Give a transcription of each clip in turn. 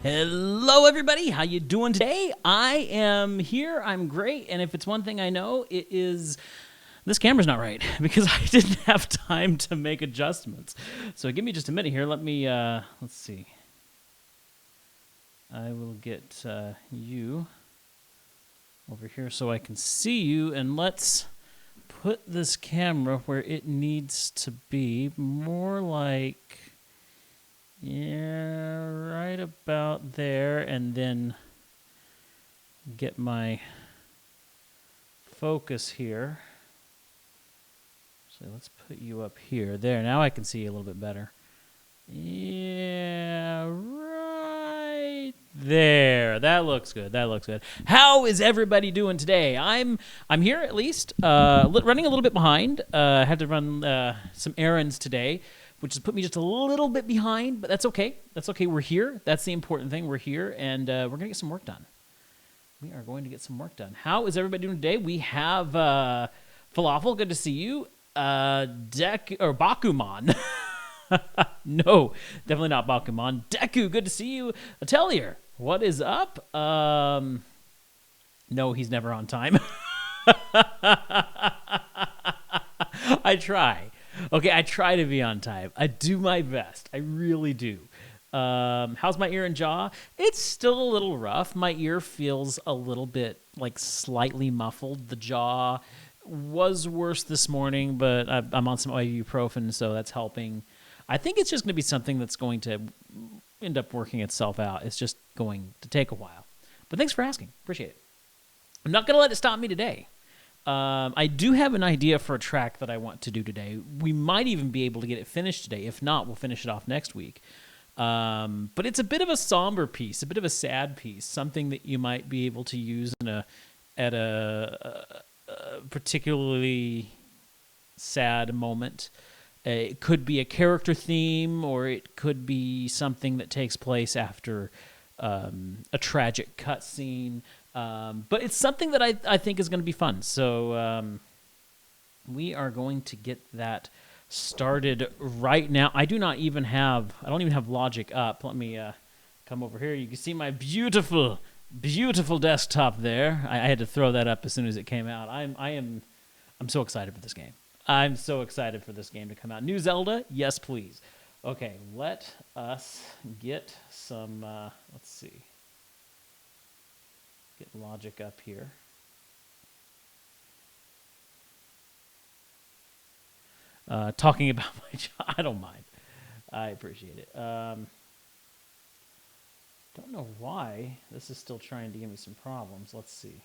Hello, everybody. How you doing today? I am here. I'm great. And if it's one thing I know, it is this camera's not right because I didn't have time to make adjustments. So give me just a minute here. Let me, let's see. I will get you over here so I can see you. And let's put this camera where it needs to be. More like... yeah, right about there, and then get my focus here. So let's put you up here. There, now I can see you a little bit better. Yeah, right there. That looks good. That looks good. How is everybody doing today? I'm here at least, running a little bit behind. Had to run some errands today, which has put me just a little bit behind, but that's okay. That's okay. We're here. That's the important thing. We're here, and we're going to get some work done. We are going to get some work done. How is everybody doing today? We have Falafel. Good to see you. Bakuman. No, definitely not Bakuman. Deku, good to see you. Atelier, what is up? No, he's never on time. I try. Okay, I try to be on time. I do my best. I really do. How's my ear and jaw? It's still a little rough. My ear feels a little bit, like, slightly muffled. The jaw was worse this morning, but I'm on some ibuprofen, so that's helping. I think it's just going to be something that's going to end up working itself out. It's just going to take a while. But thanks for asking. Appreciate it. I'm not going to let it stop me today. I do have an idea for a track that I want to do today. We might even be able to get it finished today. If not, we'll finish it off next week. But it's a bit of a somber piece, a bit of a sad piece, something that you might be able to use at a particularly sad moment. It could be a character theme, or it could be something that takes place after a tragic cutscene. But it's something that I think is going to be fun. So we are going to get that started right now. I don't even have Logic up. Let me come over here. You can see my beautiful, beautiful desktop there. I had to throw that up as soon as it came out. I'm so excited for this game. I'm so excited for this game to come out. New Zelda? Yes, please. Okay, let us get some, let's see. Get Logic up here. Talking about my job, I don't mind. I appreciate it. Don't know why this is still trying to give me some problems. Let's see.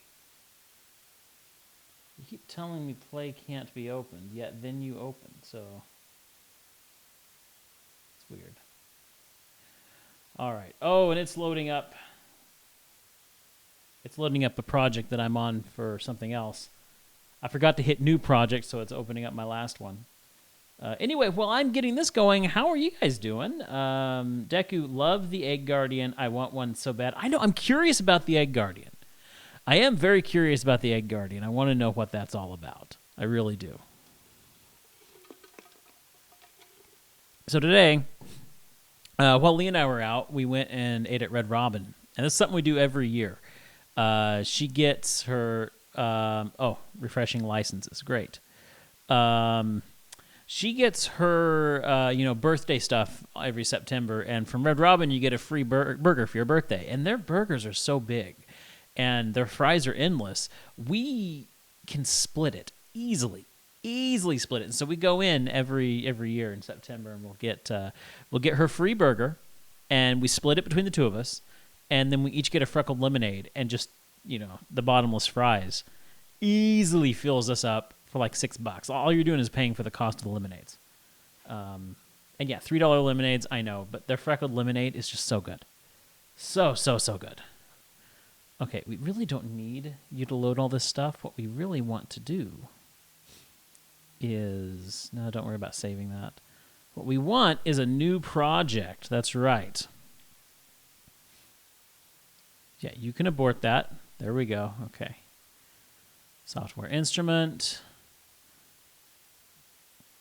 You keep telling me play can't be opened, yet then you open, so it's weird. All right. Oh, and it's loading up. It's loading up a project that I'm on for something else. I forgot to hit new project, so it's opening up my last one. Anyway, while I'm getting this going, how are you guys doing? Deku, love the Egg Guardian. I want one so bad. I know, I'm curious about the Egg Guardian. I am very curious about the Egg Guardian. I want to know what that's all about. I really do. So today, while Lee and I were out, we went and ate at Red Robin. And that's something we do every year. She gets her, refreshing licenses. Great. She gets her, birthday stuff every September. And from Red Robin, you get a free burger for your birthday. And their burgers are so big. And their fries are endless. We can split it easily split it. And so we go in every year in September, and we'll get her free burger, and we split it between the two of us, and then we each get a freckled lemonade, and just the bottomless fries easily fills us up for like $6. All you're doing is paying for the cost of the lemonades. And yeah, $3 lemonades, I know, but their freckled lemonade is just so good, so good. Okay, we really don't need you to load all this stuff. What we really want to do is... no, don't worry about saving that. What we want is a new project. That's right. Yeah, you can abort that. There we go. Okay. Software instrument.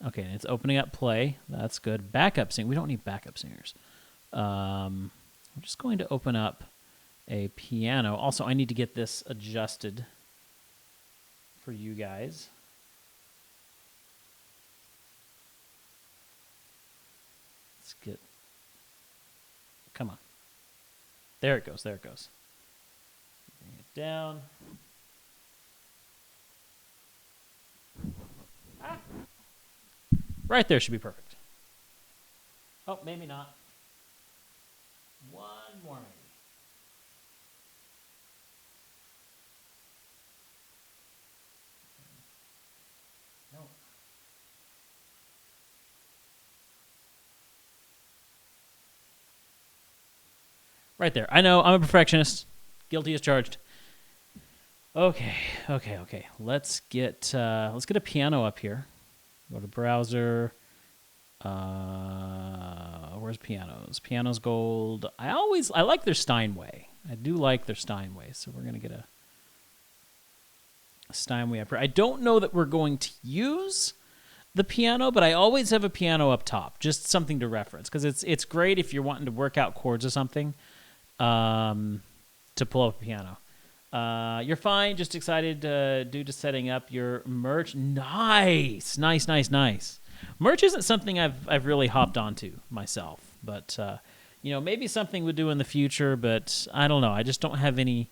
Okay, and it's opening up play. That's good. Backup sing. We don't need backup singers. We'll just going to open up a piano. Also, I need to get this adjusted for you guys. Let's get... Come on. There it goes. There it goes. Bring it down. Ah. Right there should be perfect. Oh, maybe not. One more maybe. No. Right there. I know, I'm a perfectionist. Guilty as charged. Okay. Let's get a piano up here. Go to browser. Where's pianos? Pianos gold. I like their Steinway. I do like their Steinway. So we're gonna get a Steinway up here. I don't know that we're going to use the piano, but I always have a piano up top, just something to reference, because it's great if you're wanting to work out chords or something, to pull up a piano. You're fine, just excited due to setting up your merch. Nice. Merch isn't something I've really hopped onto myself, but maybe something we'll do in the future, but I don't know. I just don't have any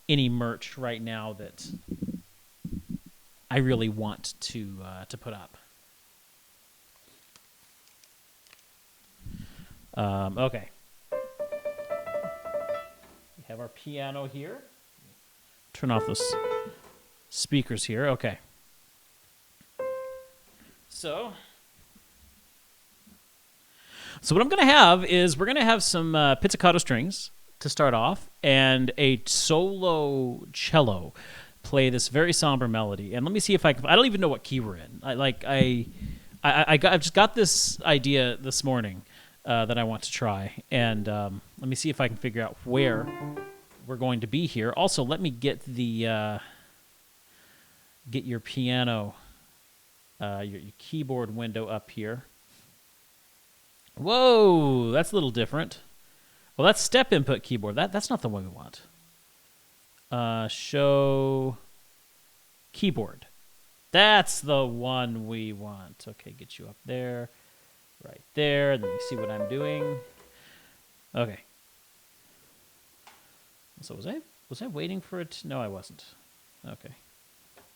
merch right now that I really want to put up. Okay. We have our piano here. Turn off those speakers here. Okay. So what I'm going to have is we're going to have some pizzicato strings to start off and a solo cello play this very somber melody. And let me see if I don't even know what key we're in. I've just got this idea this morning that I want to try. And let me see if I can figure out where we're going to be here. Also, let me get the get your piano, your keyboard window up here. Whoa, that's a little different. Well, that's step input keyboard. That's not the one we want. Show keyboard. That's the one we want. Okay, get you up there, right there, and then you see what I'm doing. Okay. So was I waiting for it? No, I wasn't. Okay.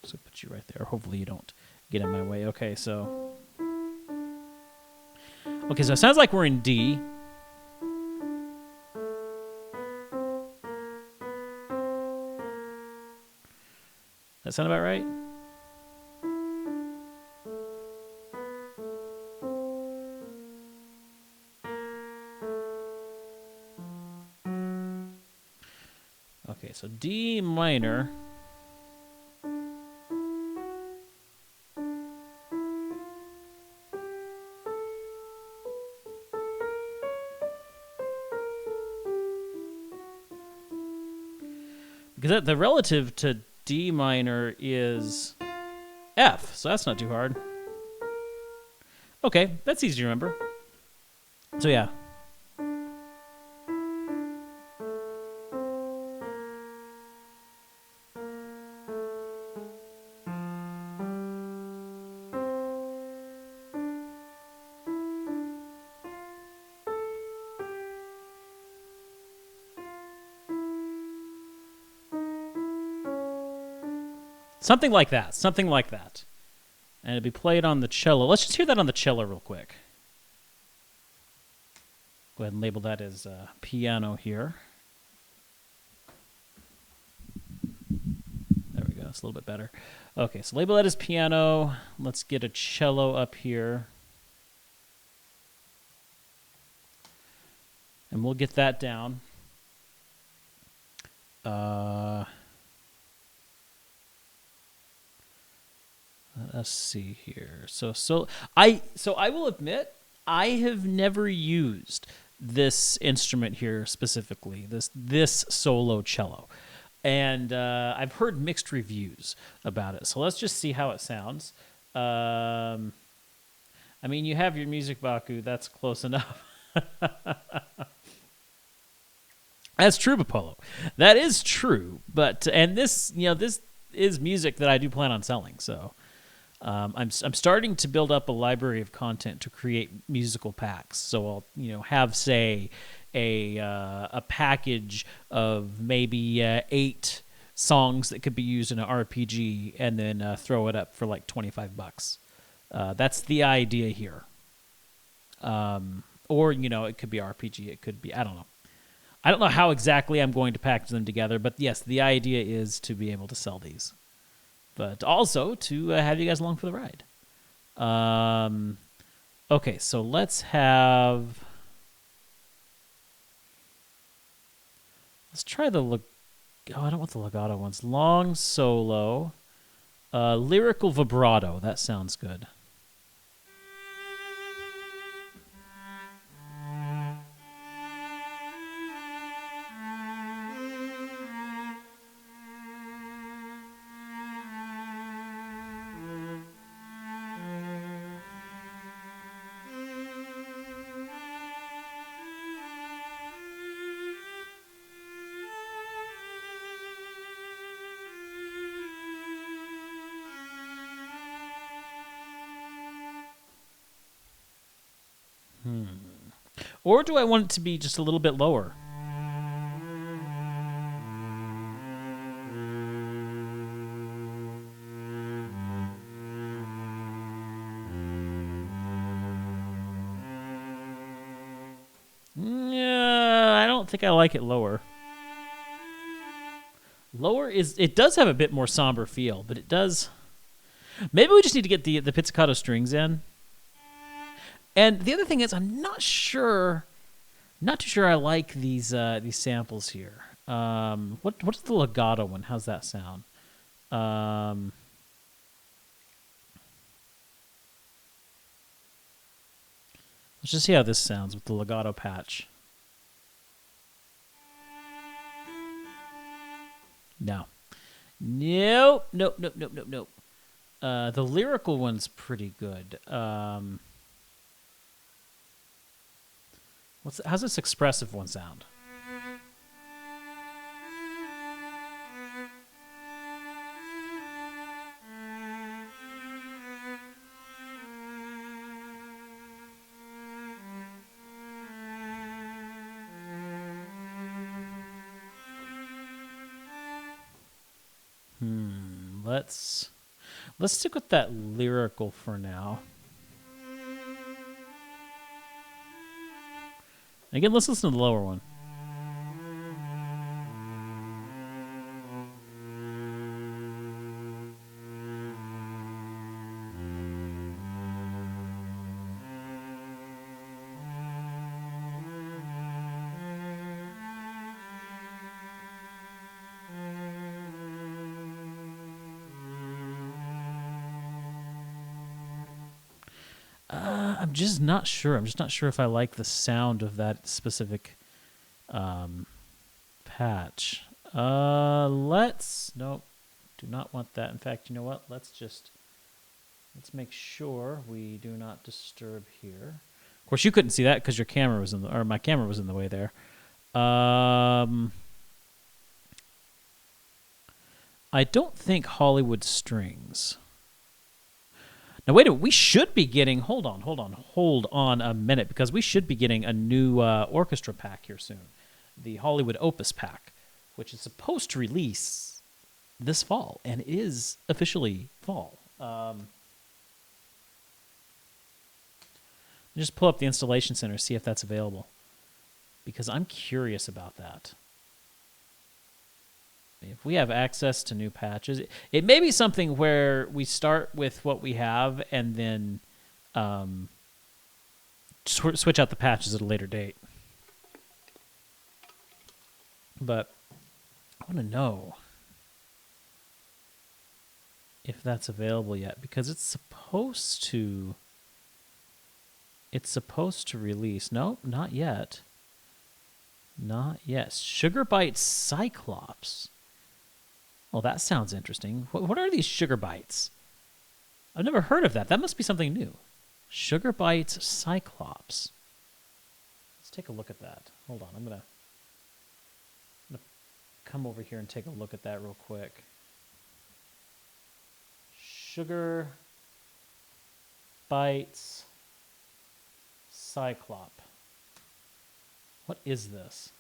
So put you right there. Hopefully you don't get in my way. Okay, so it sounds like we're in D. That sound about right? Okay, so D minor. Because the relative to D minor is F, so that's not too hard. Okay, that's easy to remember. So yeah. Something like that. And it'd be played on the cello. Let's just hear that on the cello real quick. Go ahead and label that as piano here. There we go. It's a little bit better. Okay, so label that as piano. Let's get a cello up here. And we'll get that down. Let's see here. So I will admit I have never used this instrument here specifically. This solo cello, and I've heard mixed reviews about it. So let's just see how it sounds. I mean, you have your Music Baku. That's close enough. That's true, Apollo. That is true. But and this, this is music that I do plan on selling. So I'm starting to build up a library of content to create musical packs. So I'll have say a package of maybe 8 songs that could be used in an RPG, and then throw it up for like $25. That's the idea here. Or it could be RPG. It could be, I don't know. I don't know how exactly I'm going to package them together, but yes, the idea is to be able to sell these, but also to have you guys along for the ride. Okay, so let's try the I don't want the legato ones. Long solo, lyrical vibrato. That sounds good. Or do I want it to be just a little bit lower? Yeah, I don't think I like it lower. Lower it does have a bit more somber feel, but it does. Maybe we just need to get the pizzicato strings in. And the other thing is, I'm not too sure I like these samples here. What's the legato one? How's that sound? Let's just see how this sounds with the legato patch. No. Nope. The lyrical one's pretty good. How's this expressive one sound? Let's stick with that lyrical for now. Again, let's listen to the lower one. I'm just not sure. I'm just not sure if I like the sound of that specific patch. Nope, do not want that. In fact, you know what? Let's make sure we do not disturb here. Of course, you couldn't see that because your camera was my camera was in the way there. I don't think Hollywood strings. Now, wait a minute. We should be getting... Hold on a minute, because we should be getting a new orchestra pack here soon. The Hollywood Opus pack, which is supposed to release this fall, and is officially fall. Just pull up the installation center, see if that's available, because I'm curious about that. If we have access to new patches, it may be something where we start with what we have and then switch out the patches at a later date. But I want to know if that's available yet, because it's supposed to release. Nope, not yet. Not yet. Sugar Bites Cyclops. Oh, that sounds interesting. What are these Sugar Bites? I've never heard of that. That must be something new. Sugar Bites Cyclops. Let's take a look at that. Hold on, I'm gonna come over here and take a look at that real quick. Sugar Bites Cyclop. What is this?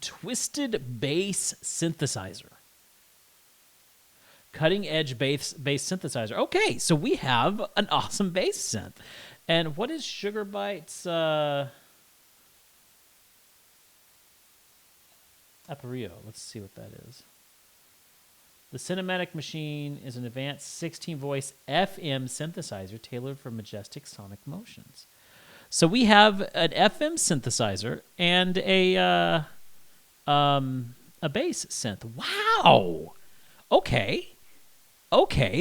Twisted Bass Synthesizer. Cutting edge bass synthesizer. Okay, so we have an awesome bass synth. And what is Sugar Bites Apparillo? Let's see what that is. The Cinematic Machine is an advanced 16-voice FM synthesizer tailored for majestic sonic motions. So we have an FM synthesizer and a bass synth. Wow. Okay,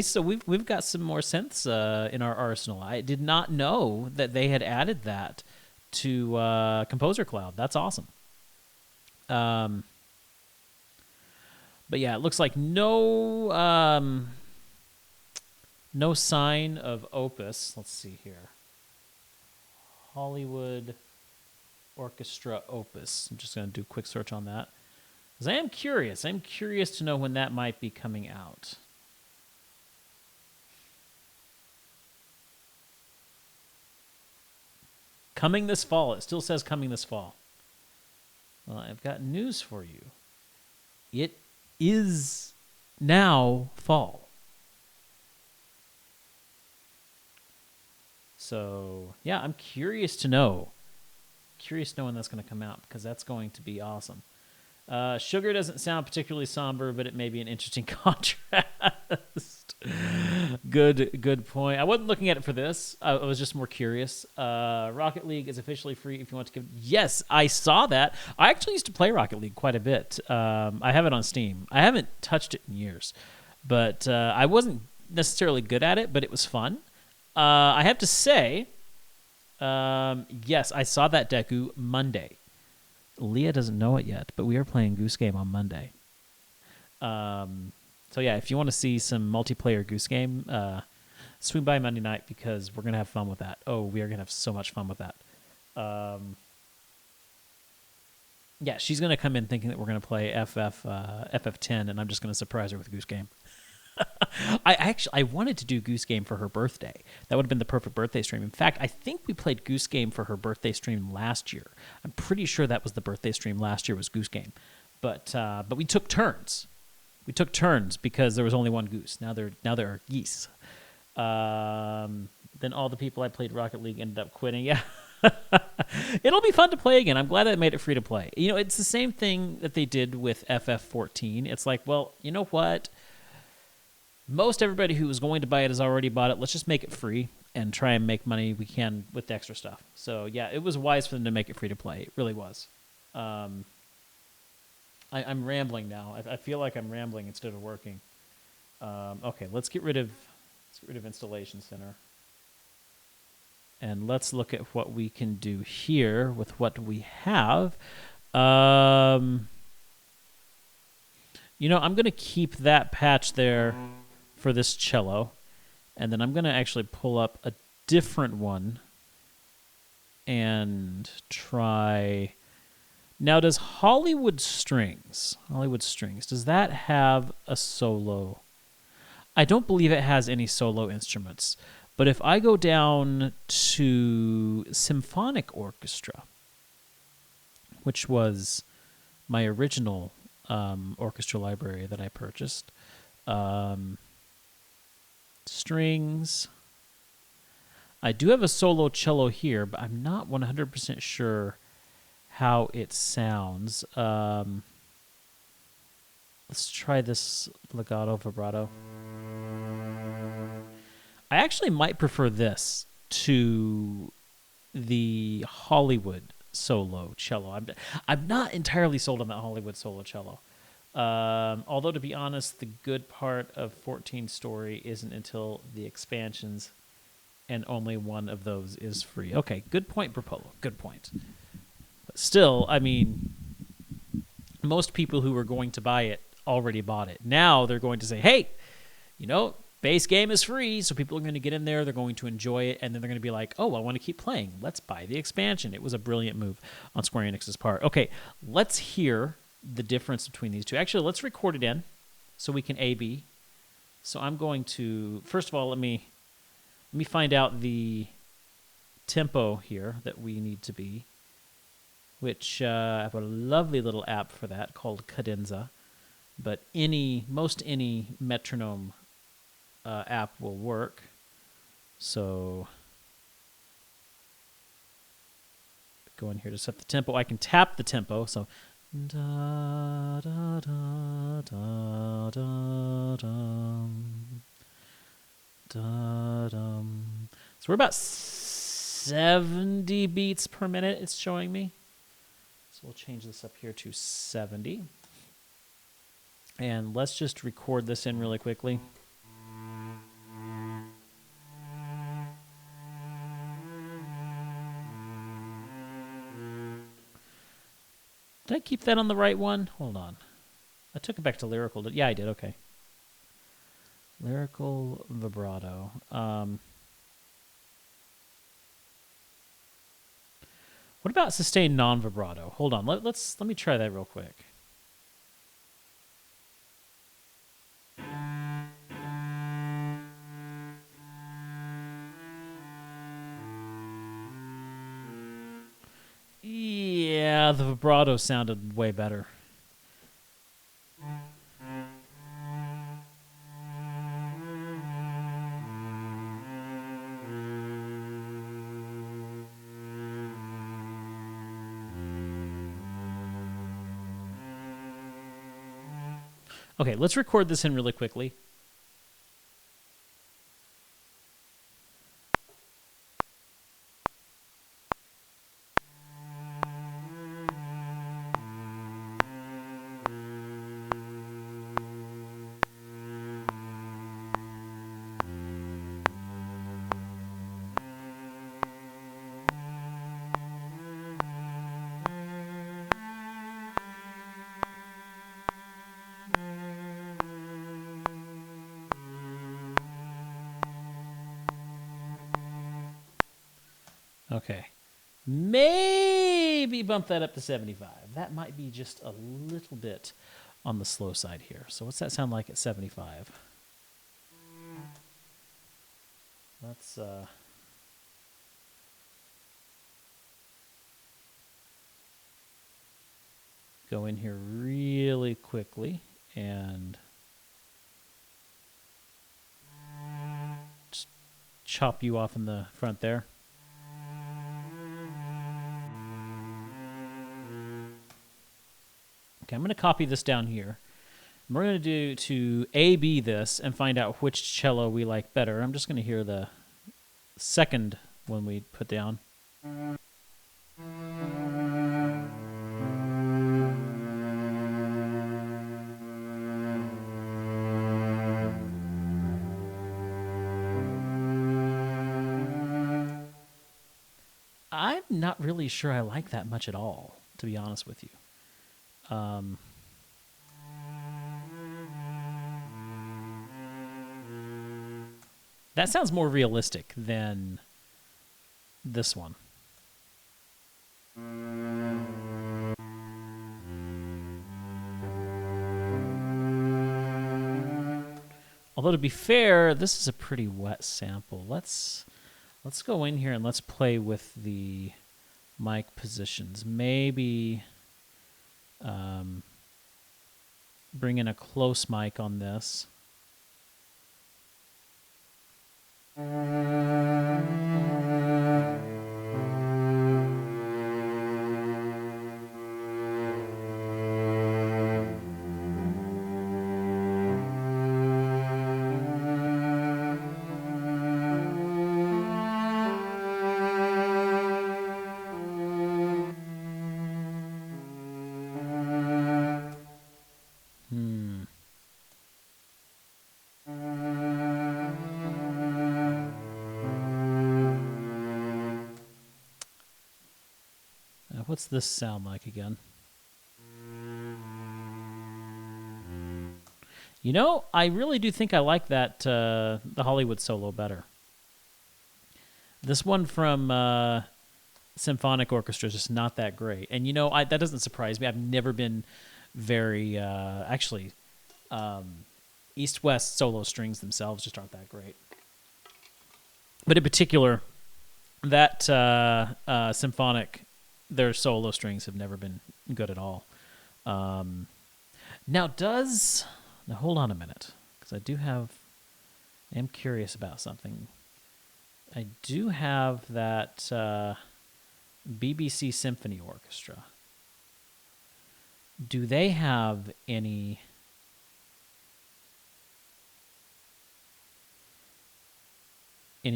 so we've got some more synths in our arsenal. I did not know that they had added that to Composer Cloud. That's awesome. But yeah, it looks like no sign of Opus. Let's see here. Hollywood Orchestra Opus. I'm just going to do a quick search on that. Because I am curious. I'm curious to know when that might be coming out. Coming this fall. It still says coming this fall. Well, I've got news for you. It is now fall. So, yeah, I'm curious to know. Curious to know when that's going to come out, because that's going to be awesome. Sugar doesn't sound particularly somber, but it may be an interesting contrast. Good point. I wasn't looking at it for this. I was just more curious. Rocket League is officially free if you want to give... Yes, I saw that. I actually used to play Rocket League quite a bit. I have it on Steam. I haven't touched it in years, but I wasn't necessarily good at it, but it was fun. I have to say, yes, I saw that Deku Monday. Leah doesn't know it yet, but we are playing Goose Game on Monday. So yeah, if you want to see some multiplayer Goose Game, swing by Monday night, because we're going to have fun with that. Oh, we are going to have so much fun with that. Yeah, she's going to come in thinking that we're going to play FF10, and I'm just going to surprise her with Goose Game. I wanted to do Goose Game for her birthday. That would have been the perfect birthday stream. In fact, I think we played Goose Game for her birthday stream last year. I'm pretty sure that was the birthday stream last year, was Goose Game. But we took turns. We took turns because there was only one goose. Now there are geese. Then all the people I played Rocket League ended up quitting. Yeah. It'll be fun to play again. I'm glad that made it free to play. You know, it's the same thing that they did with FF14. It's like, well, you know what? Most everybody who was going to buy it has already bought it. Let's just make it free and try and make money we can with the extra stuff. So, yeah, it was wise for them to make it free to play. It really was. I'm rambling now. I feel like I'm rambling instead of working. Okay, let's get rid of Installation Center. And let's look at what we can do here with what we have. You know, I'm going to keep that patch there for this cello, and then I'm going to actually pull up a different one and try... Now, does Hollywood Strings, does that have a solo? I don't believe it has any solo instruments, but if I go down to Symphonic Orchestra, which was my original orchestra library that I purchased, strings. I do have a solo cello here, but I'm not 100% sure how it sounds. Let's try this legato vibrato. I actually might prefer this to the Hollywood solo cello. I'm not entirely sold on that Hollywood solo cello. Although, to be honest, the good part of 14 Story isn't until the expansions, and only one of those is free. Okay, good point, Brapolo. Good point. But still, I mean, most people who were going to buy it already bought it. Now they're going to say, hey, you know, base game is free, so people are going to get in there, they're going to enjoy it, and then they're going to be like, oh, I want to keep playing. Let's buy the expansion. It was a brilliant move on Square Enix's part. Okay, let's hear the difference between these two. Actually, let's record it in so we can A/B. So I'm going to, first of all, let me find out the tempo here that we need to be, which I have a lovely little app for that called Cadenza. But most any metronome app will work. So go in here to set the tempo. I can tap the tempo. So da da da da da dum, da dum. So we're about 70 beats per minute. It's showing me. So we'll change this up here to 70. And let's just record this in really quickly. Did I keep that on the right one? Hold on. I took it back to lyrical. Yeah, I did. Okay. Lyrical vibrato. What about sustained non-vibrato? Hold on. Let me try that real quick. Yeah, the vibrato sounded way better. Okay, let's record this in really quickly. Okay. Maybe bump that up to 75. That might be just a little bit on the slow side here. So what's that sound like at 75? Let's go in here really quickly and just chop you off in the front there. Okay, I'm going to copy this down here. And we're going to do to A-B this and find out which cello we like better. I'm just going to hear the second one we put down. I'm not really sure I like that much at all, to be honest with you. That sounds more realistic than this one. Although to be fair, this is a pretty wet sample. Let's go in here and let's play with the mic positions. Maybe bring in a close mic on this. What's this sound like again? You know, I really do think I like that the Hollywood solo better. This one from Symphonic Orchestra is just not that great. And you know, that doesn't surprise me. I've never been very actually East-West solo strings themselves just aren't that great. But in particular, that symphonic, their solo strings have never been good at all. Now hold on a minute, because I am curious about something. I do have that BBC Symphony Orchestra. Do they have any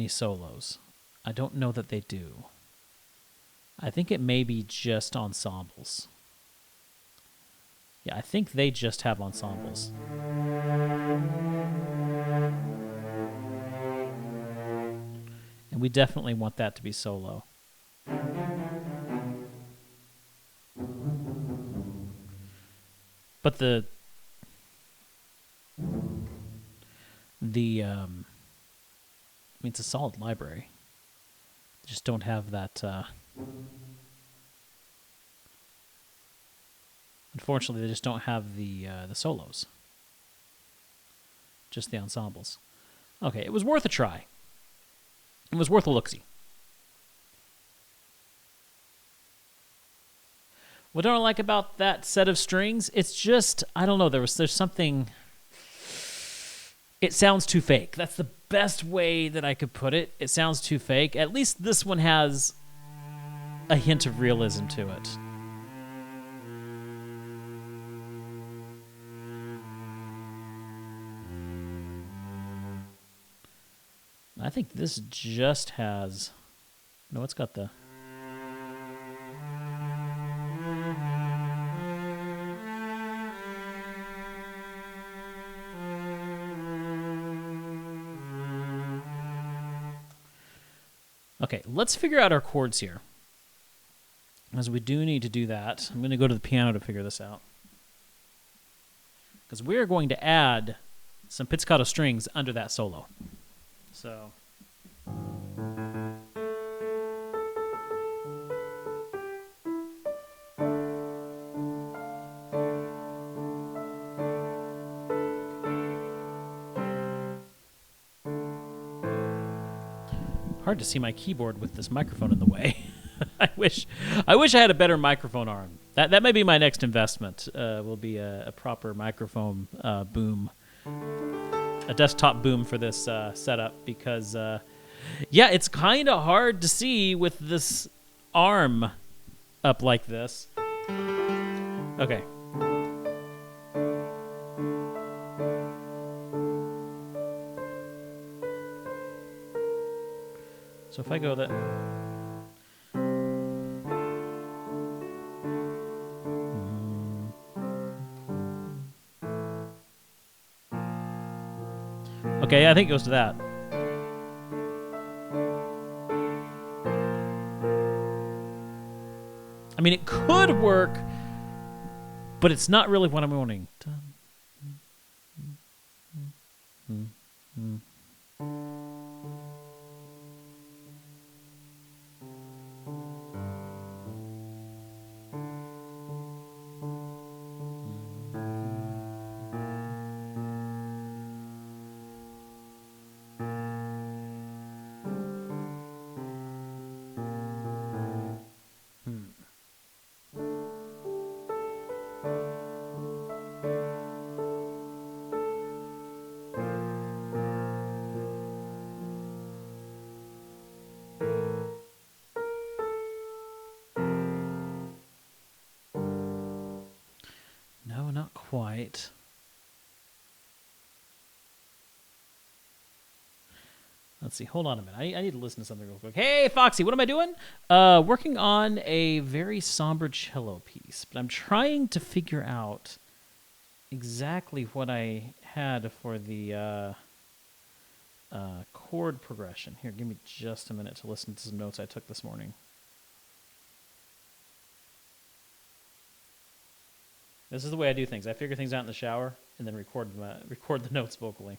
solos? I don't know that they do. I think it may be just ensembles. Yeah, I think they just have ensembles. And we definitely want that to be solo. But I mean, it's a solid library. Just don't have that. Unfortunately, they just don't have the solos. Just the ensembles. Okay, it was worth a try. It was worth a look-see. What don't I like about that set of strings? It's just, I don't know, there's something... It sounds too fake. That's the best way that I could put it. It sounds too fake. At least this one has a hint of realism to it. I think this just has... No, it's got the... Okay, let's figure out our chords here. As we do need to do that. I'm going to go to the piano to figure this out. Because we're going to add some pizzicato strings under that solo. So... Hard to see my keyboard with this microphone in the way. I wish I had a better microphone arm. That may be my next investment. Will be a proper microphone boom, a desktop boom for this setup, because yeah, it's kind of hard to see with this arm up like this. Okay. So if I go that... Okay, I think it goes to that. I mean, it could work, but it's not really what I'm wanting. No, not quite. Let's see. Hold on a minute. I need to listen to something real quick. Hey, Foxy, what am I doing? Working on a very somber cello piece, but I'm trying to figure out exactly what I had for the chord progression. Here, give me just a minute to listen to some notes I took this morning. This is the way I do things. I figure things out in the shower and then record the notes vocally.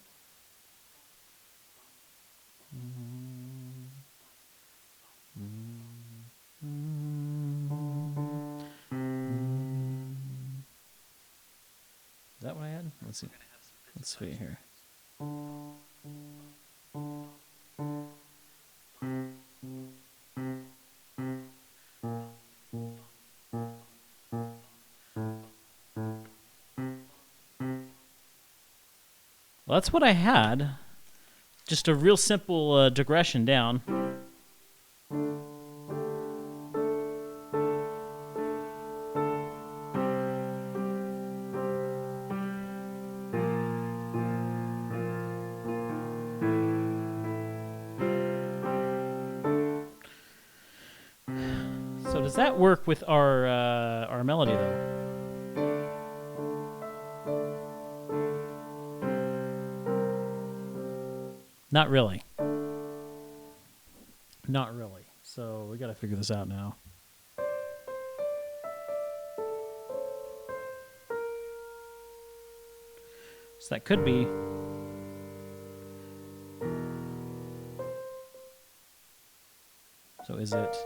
that what I had? Let's see. Let's see here. Well, that's what I had. Just a real simple digression down. So does that work with our melody though? Not really. Not really. So we got to figure this out now. So that could be. So is it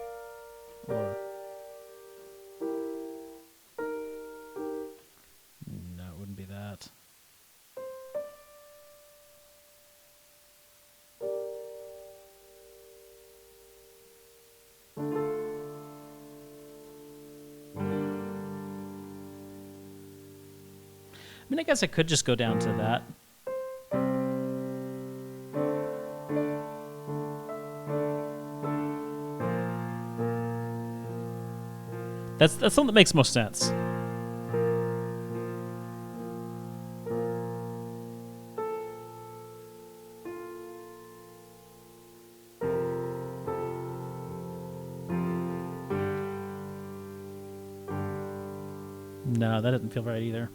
or no, it wouldn't be that. I mean, I guess I could just go down to that. That's something that makes most sense. No, that doesn't feel right either.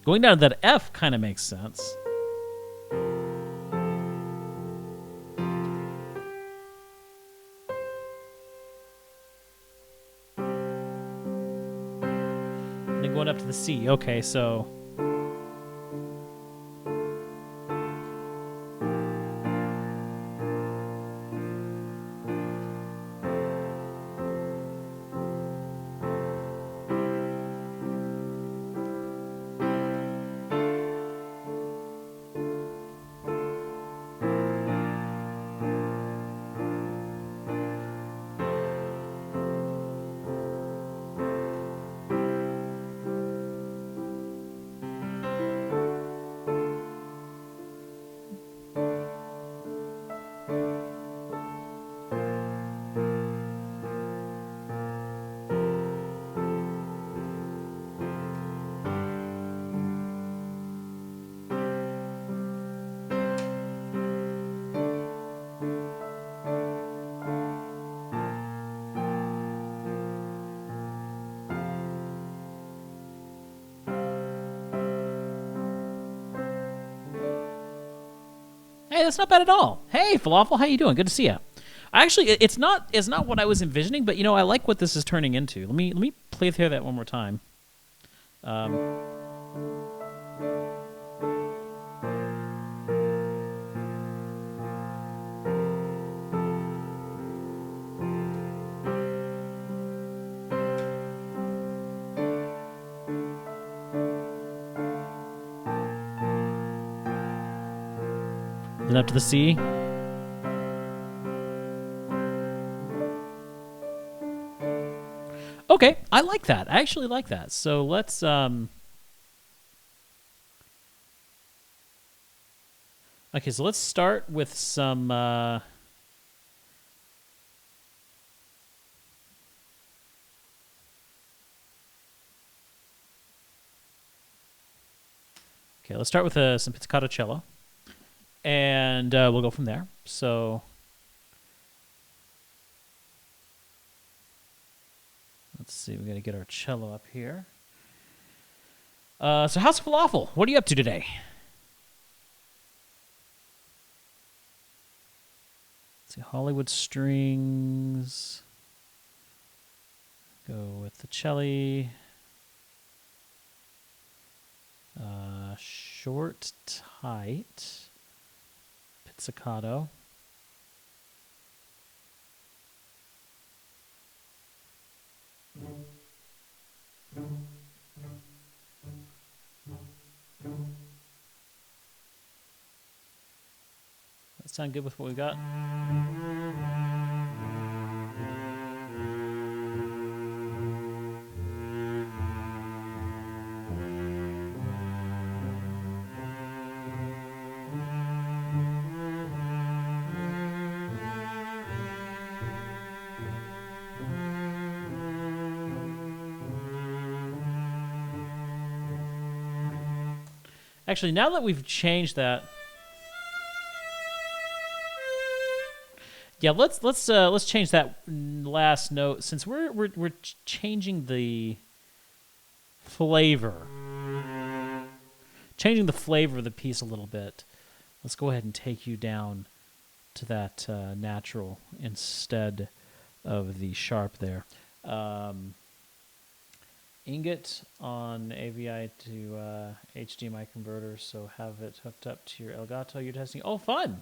Going down to that F kind of makes sense. And then going up to the C. Okay, so. Hey, that's not bad at all. Hey, Falafel, how you doing? Good to see you. Actually, it's not what I was envisioning, but I like what this is turning into. Let me play through that one more time. Then up to the C. Okay, I like that. I actually like that. So let's okay, so let's start with some okay, let's start with some pizzicato cello. And we'll go from there. So let's see. We got to get our cello up here. So how's Falafel? What are you up to today? Let's see. Hollywood strings. Go with the cello. Short, tight. Pizzicato. Sound good with what we got? Actually, now that we've changed that, yeah, let's change that last note since we're changing the flavor, changing the flavor of the piece a little bit. Let's go ahead and take you down to that natural instead of the sharp there. Ingot on AVI to HDMI converter, so have it hooked up to your Elgato you're testing. Oh, fun!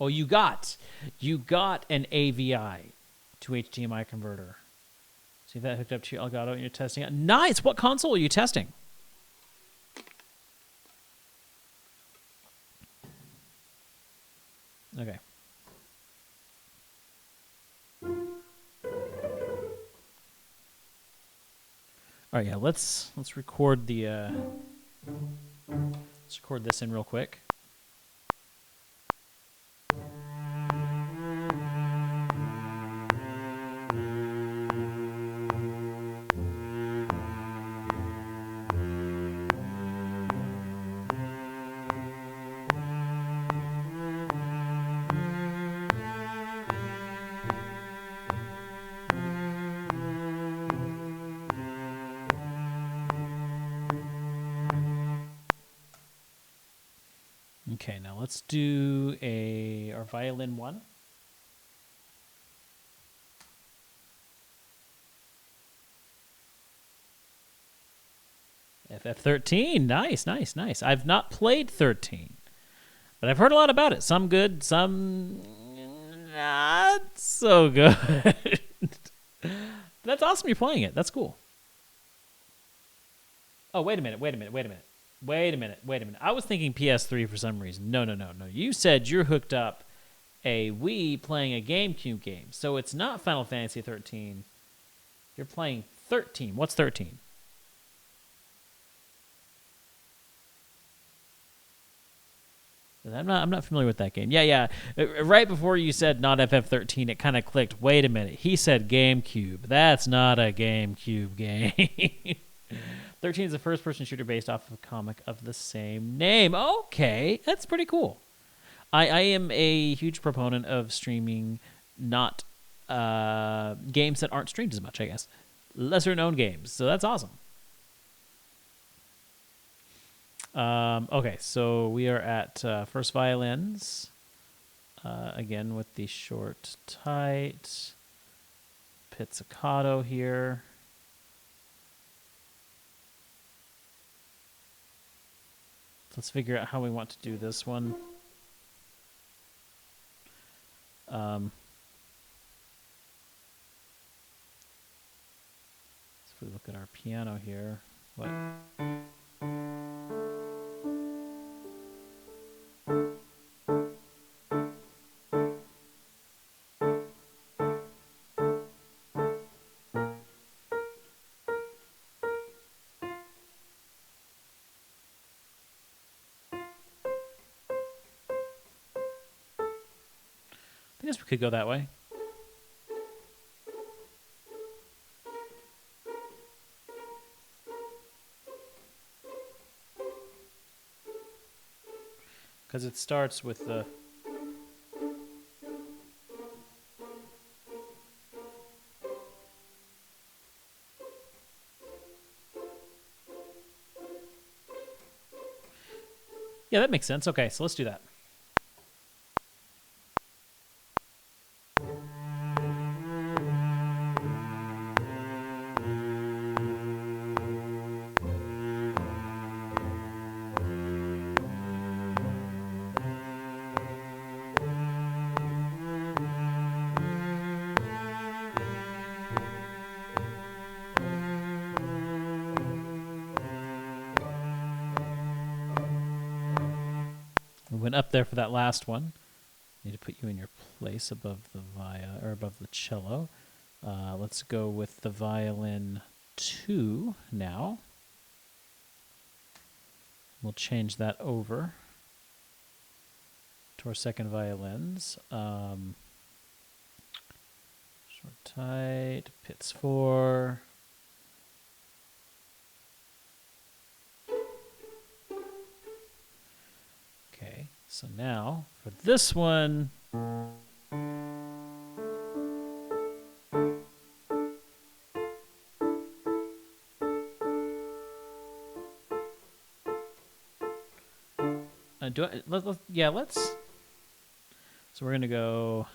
Oh, you got an AVI to HDMI converter. See that hooked up to your Elgato and you're testing it. Nice! What console are you testing? Okay. All right, yeah. Let's record the. Let's record this in real quick. Okay, now let's do our violin one. FF13, nice. I've not played 13, but I've heard a lot about it. Some good, some not so good. That's awesome you're playing it. That's cool. Oh, wait a minute. I was thinking PS3 for some reason. No. You said you're hooked up a Wii playing a GameCube game. So it's not Final Fantasy 13. You're playing 13. What's 13? I'm not familiar with that game. Yeah. Right before you said not FF13, it kind of clicked. Wait a minute. He said GameCube. That's not a GameCube game. 13 is a first-person shooter based off of a comic of the same name. Okay, that's pretty cool. I am a huge proponent of streaming not games that aren't streamed as much, I guess. Lesser-known games, so that's awesome. Okay, so we are at first violins. Again, with the short, tight pizzicato here. Let's figure out how we want to do this one. So if we look at our piano here, what? I guess we could go that way. Because it starts with the... Yeah, that makes sense. Okay, so let's do that. We went up there for that last one. Need to put you in your place above the or above the cello. Let's go with the violin 2 now. We'll change that over to our second violins. Short tight, pits 4. Okay, so now for this one, let's. So we're gonna go.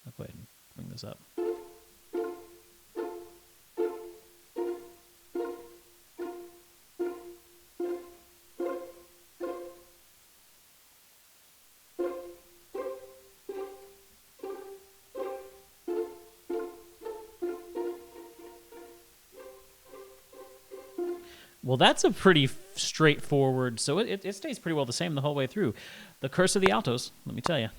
I'll go ahead and bring this up. Well, that's a pretty straightforward, so it stays pretty well the same the whole way through. The curse of the altos, let me tell you.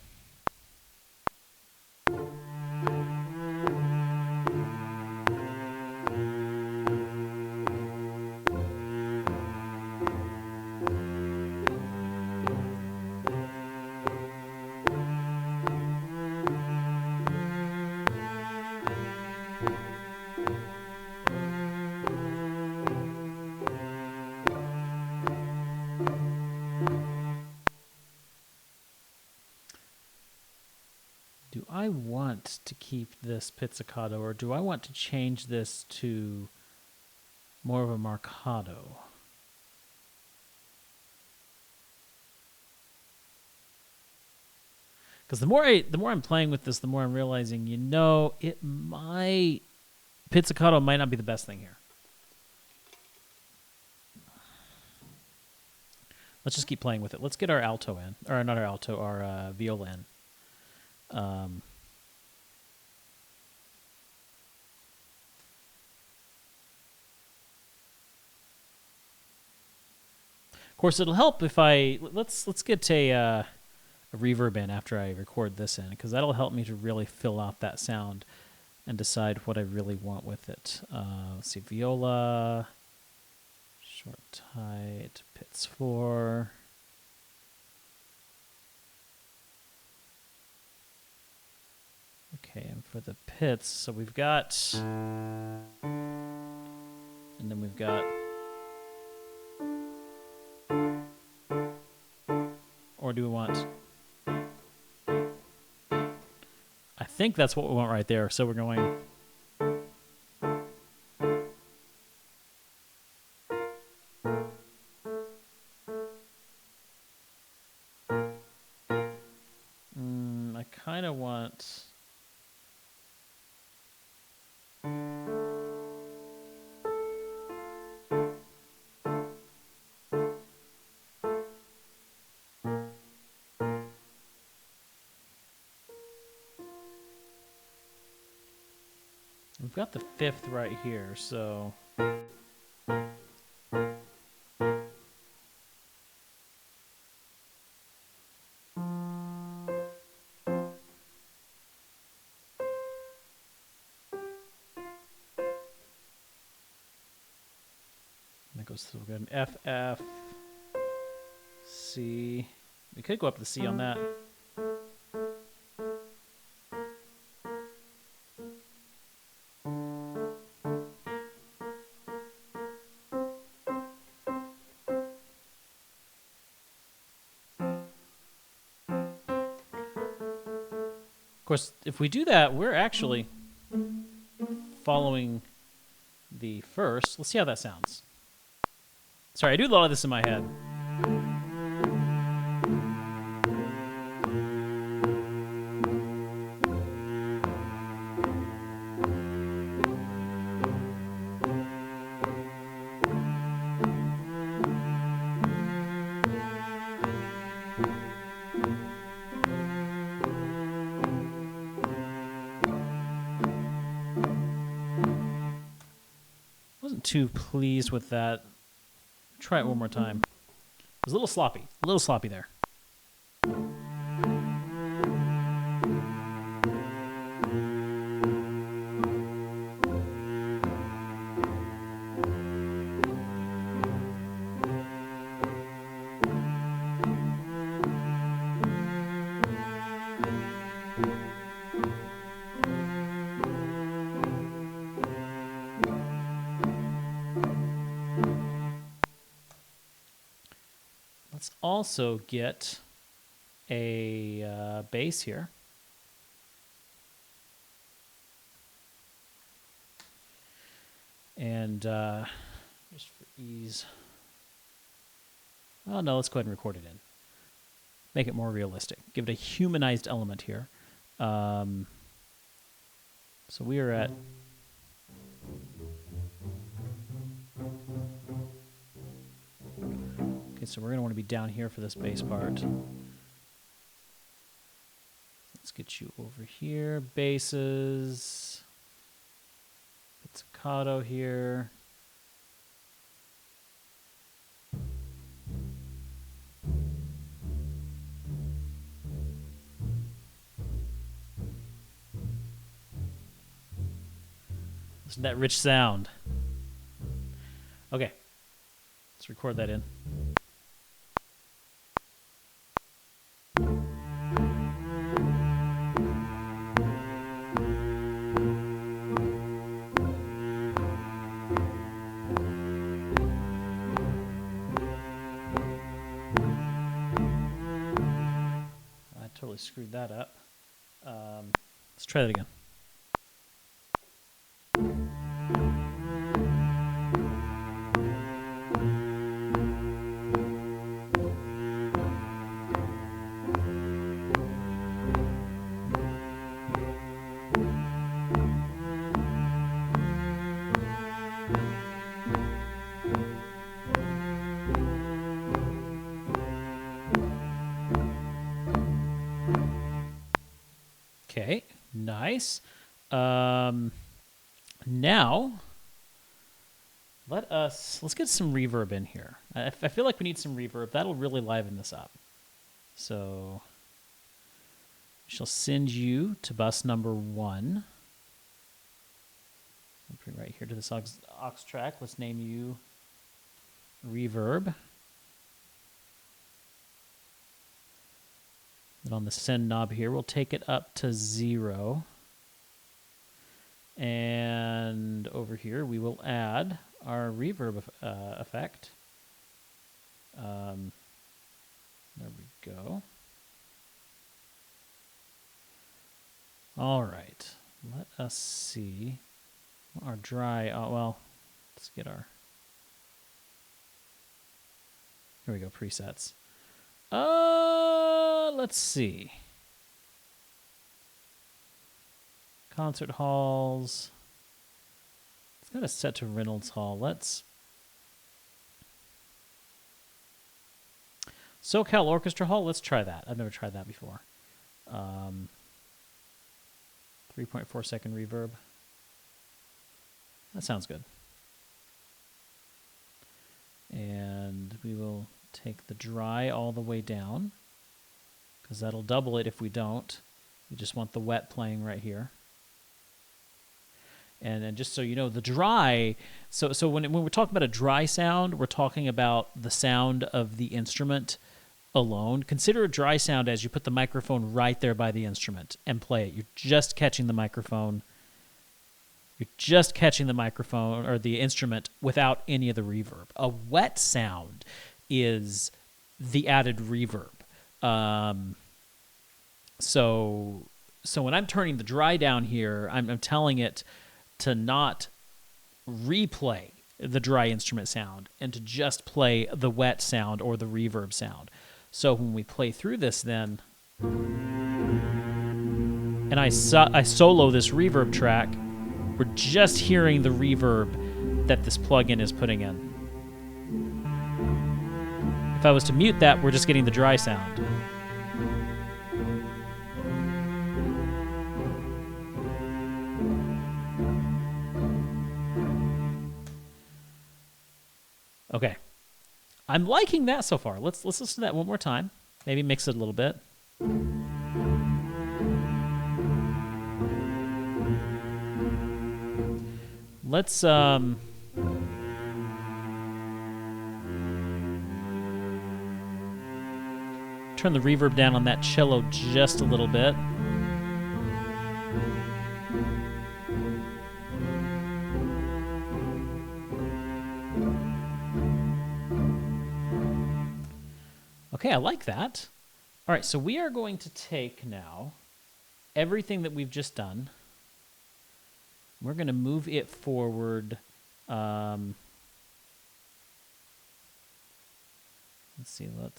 Do I want to keep this pizzicato, or do I want to change this to more of a marcato? Because the more I'm playing with this, the more I'm realizing, pizzicato might not be the best thing here. Let's just keep playing with it. Let's get our alto in, or not our alto, our viola in. Of course, it'll help if let's get a reverb in after I record this in, because that'll help me to really fill out that sound and decide what I really want with it. Let's see, viola, short tight, pits 4. Okay, and for the pits, so we've got, and then we've got, or do we want, I think that's what we want right there, so we're going, I kind of want, we've got the 5th right here, so that goes to, we've got an F, F, C. We could go up to C on that. Of course, if we do that, we're actually following the first. Let's see how that sounds. Sorry, I do a lot of this in my head. Wasn't too pleased with that. Try it one more time. It was a little sloppy there. also get a bass here. And just for ease, oh no, let's go ahead and record it in. Make it more realistic. Give it a humanized element here. So we are at... Okay, so we're going to want to be down here for this bass part. Let's get you over here. Basses. Pizzicato here. Listen to that rich sound. Okay. Let's record that in. I totally screwed that up. Let's try that again. Okay, nice. Now, let's get some reverb in here. I feel like we need some reverb. That'll really liven this up. So, we shall send you to bus number 1. I'll bring right here to this aux track. Let's name you reverb. And on the send knob here, we'll take it up to 0. And over here, we will add our reverb effect. There we go. All right. Let us see. Our dry, well, let's get our, here we go, presets. Let's see. Concert halls. It's got a set to Reynolds Hall. Let's... SoCal Orchestra Hall. Let's try that. I've never tried that before. 3.4 second reverb. That sounds good. And we will take the dry all the way down, because that'll double it if we don't. We just want the wet playing right here. And just so you know, the dry, so when we're talking about a dry sound, we're talking about the sound of the instrument alone. Consider a dry sound as you put the microphone right there by the instrument and play it. You're just catching the microphone. You're just catching the microphone or the instrument without any of the reverb. A wet sound is the added reverb. So when I'm turning the dry down here, I'm telling it to not replay the dry instrument sound and to just play the wet sound or the reverb sound. So when we play through this then, and I solo this reverb track, we're just hearing the reverb that this plugin is putting in. If I was to mute that, we're just getting the dry sound. Okay. I'm liking that so far. Let's listen to that one more time. Maybe mix it a little bit. Let's turn the reverb down on that cello just a little bit. Okay, I like that. All right, so we are going to take now everything that we've just done. We're going to move it forward. Let's see. I'll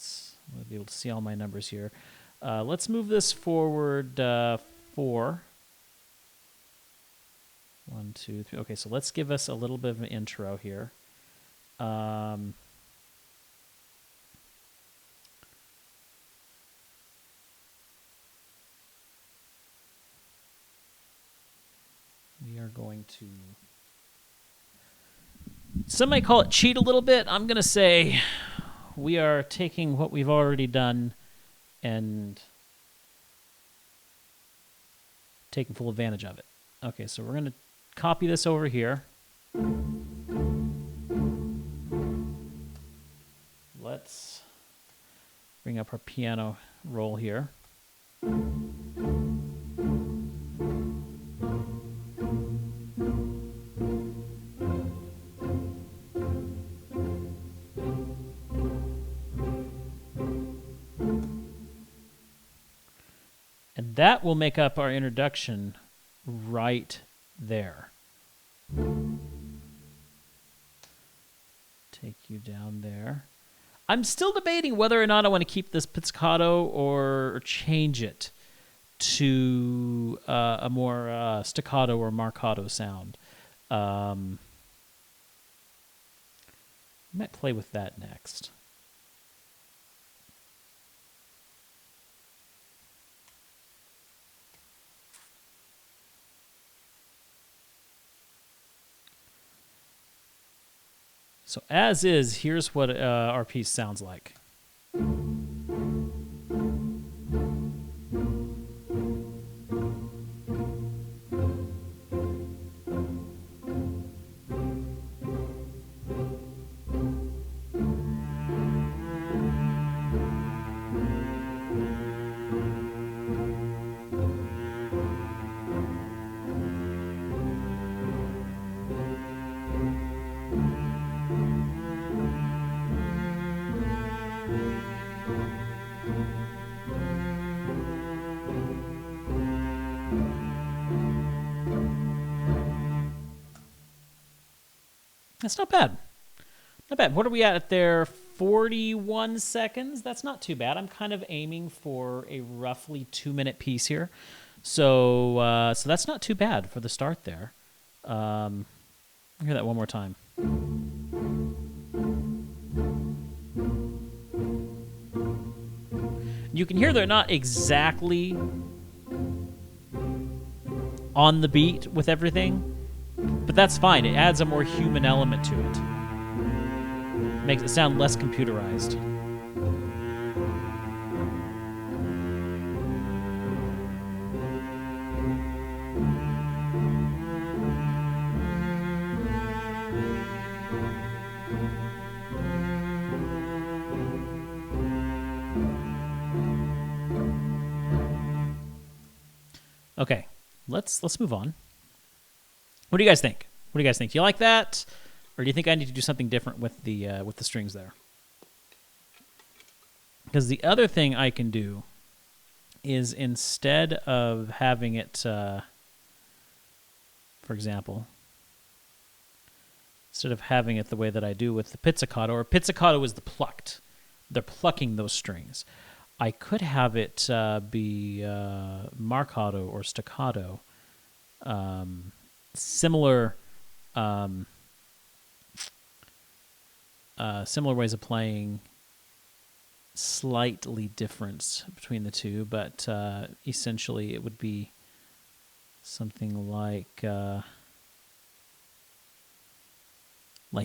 be able to see all my numbers here. Let's move this forward 4. 1, 2, 3. Okay, so let's give us a little bit of an intro here. We are going to... Some might call it cheat a little bit. I'm going to say we are taking what we've already done and taking full advantage of it. Okay, so we're going to copy this over here. Let's bring up our piano roll here. And that will make up our introduction right there. Take you down there. I'm still debating whether or not I want to keep this pizzicato or change it to a more staccato or marcato sound. I might play with that next. So as is, here's what our piece sounds like. That's not bad. Not bad. What are we at there? 41 seconds? That's not too bad. I'm kind of aiming for a roughly 2-minute piece here. So so that's not too bad for the start there. I'll hear that one more time. You can hear they're not exactly on the beat with everything. But that's fine. It adds a more human element to it. Makes it sound less computerized. Okay, let's move on. What do you guys think? What do you guys think? Do you like that, or do you think I need to do something different with the strings there? Because the other thing I can do is instead of having it, for example, instead of having it the way that I do with the pizzicato, or pizzicato is the plucked. They're plucking those strings. I could have it be marcato or staccato. Similar ways of playing, slightly difference between the two, but essentially it would be something like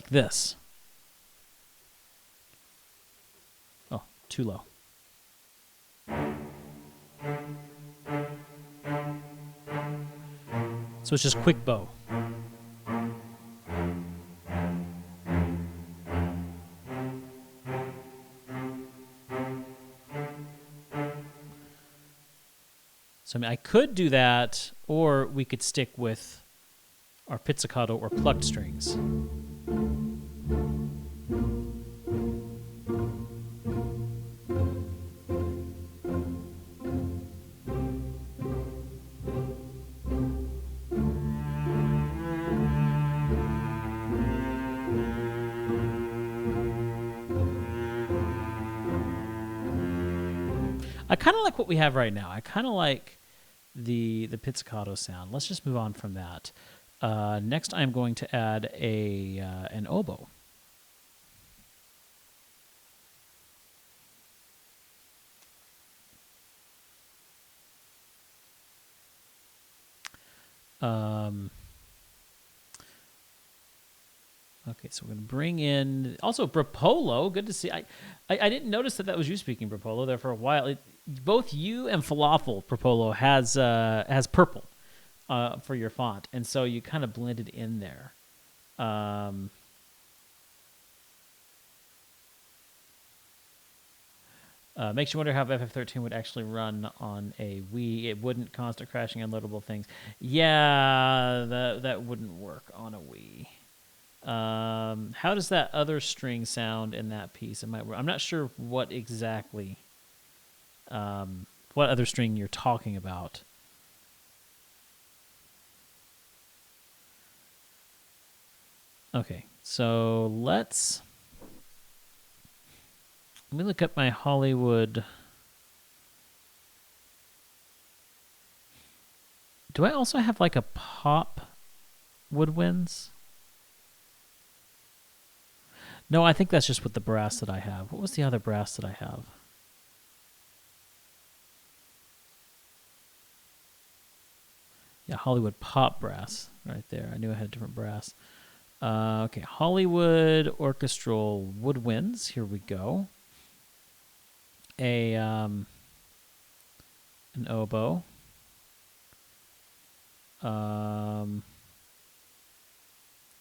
this. Oh, too low. So it's just quick bow. So I mean, I could do that, or we could stick with our pizzicato or plucked strings. I kind of like what we have right now. I kind of like the pizzicato sound. Let's just move on from that. Next, I'm going to add an oboe. Okay, so we're going to bring in also Brapolo. Good to see. I didn't notice that was you speaking Brapolo there for a while. Both you and Falafel Brapolo has purple for your font, and so you kind of blended in there. Makes you wonder how FF13 would actually run on a Wii. It wouldn't, constant crashing, unloadable things. Yeah, that wouldn't work on a Wii. How does that other string sound in that piece? It might work. I'm not sure what exactly, what other string you're talking about. Okay, so let me look up my Hollywood. Do I also have like a pop woodwinds? No, I think that's just with the brass that I have. What was the other brass that I have? Yeah, Hollywood pop brass right there. I knew I had a different brass. Okay, Hollywood orchestral woodwinds. Here we go. An oboe.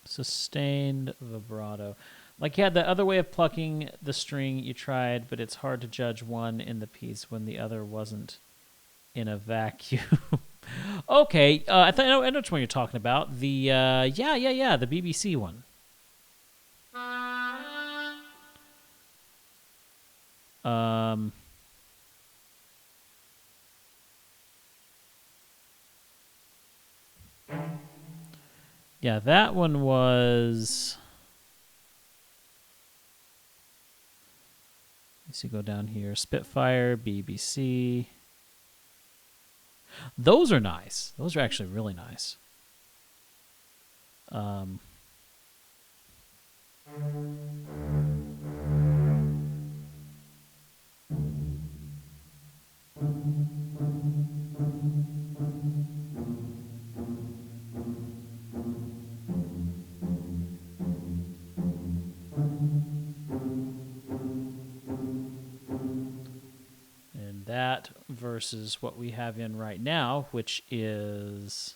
Sustained vibrato. Like you had the other way of plucking the string you tried, but it's hard to judge one in the piece when the other wasn't in a vacuum. Okay, I know which one you're talking about. The the BBC one. Yeah, that one was. Let's see, go down here. Spitfire, BBC. Those are nice. Those are actually really nice. And that versus what we have in right now, which is.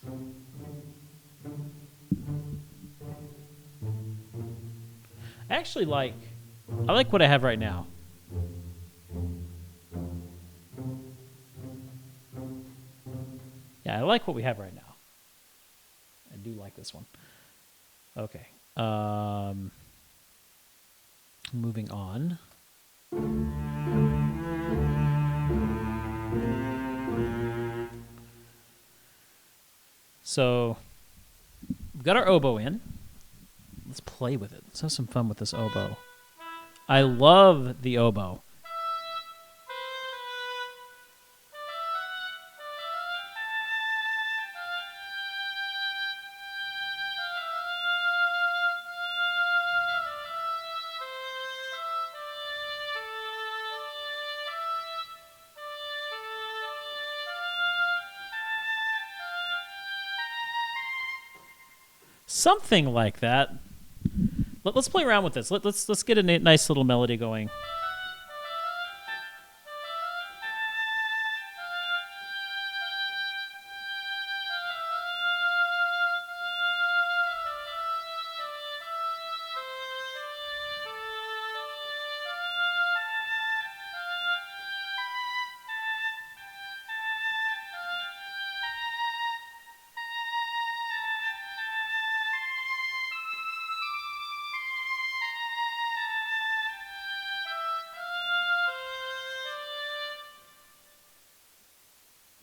I like what I have right now. Yeah, I like what we have right now. I do like this one. Okay. Moving on. So, we've got our oboe in. Let's play with it. Let's have some fun with this oboe. I love the oboe. Something like that. Let's play around with this. Let's get a nice little melody going.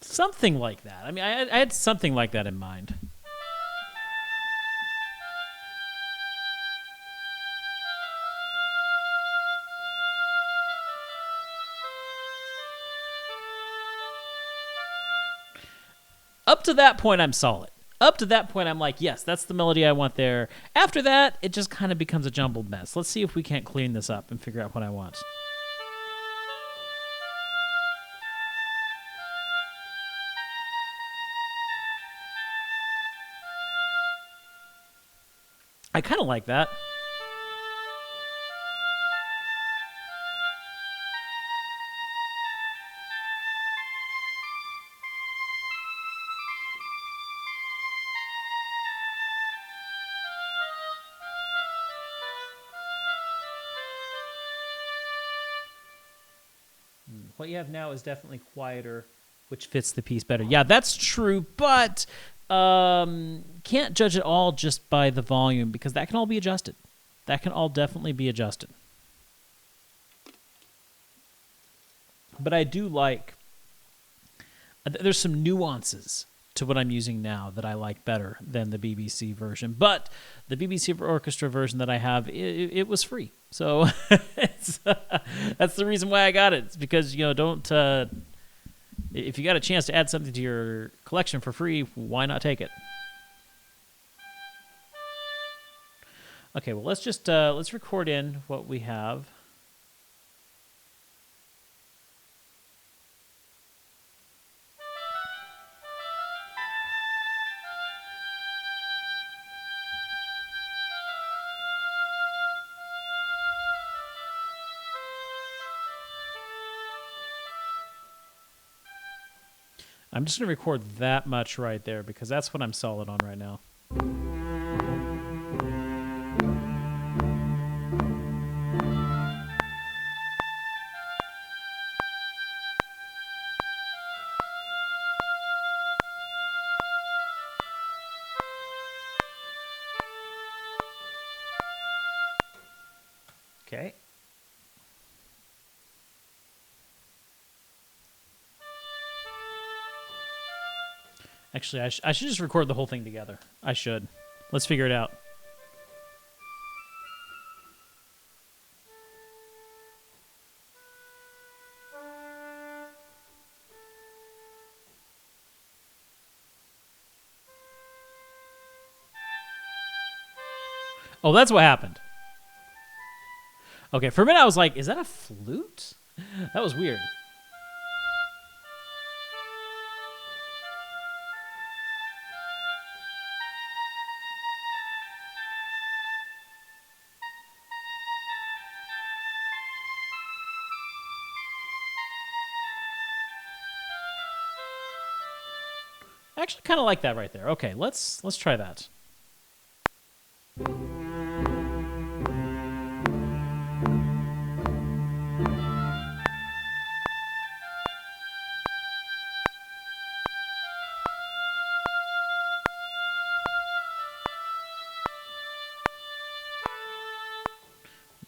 Something like that. I mean, I had something like that in mind. Up to that point, I'm solid. Up to that point, I'm like, yes, that's the melody I want there. After that, it just kind of becomes a jumbled mess. Let's see if we can't clean this up and figure out what I want. I kind of like that. What you have now is definitely quieter, which fits the piece better. Yeah, that's true, but can't judge it all just by the volume because that can all be adjusted. That can all definitely be adjusted. But I do like, there's some nuances to what I'm using now that I like better than the BBC version. But the BBC orchestra version that I have, it was free. So that's the reason why I got it. It's because, don't... if you got a chance to add something to your collection for free, why not take it? Okay, well, let's record in what we have. I'm just going to record that much right there because that's what I'm solid on right now. Okay. Actually, I should just record the whole thing together. I should. Let's figure it out. Oh, that's what happened. Okay, for a minute I was like, is that a flute? That was weird. I actually kind of like that right there. Okay, let's try that.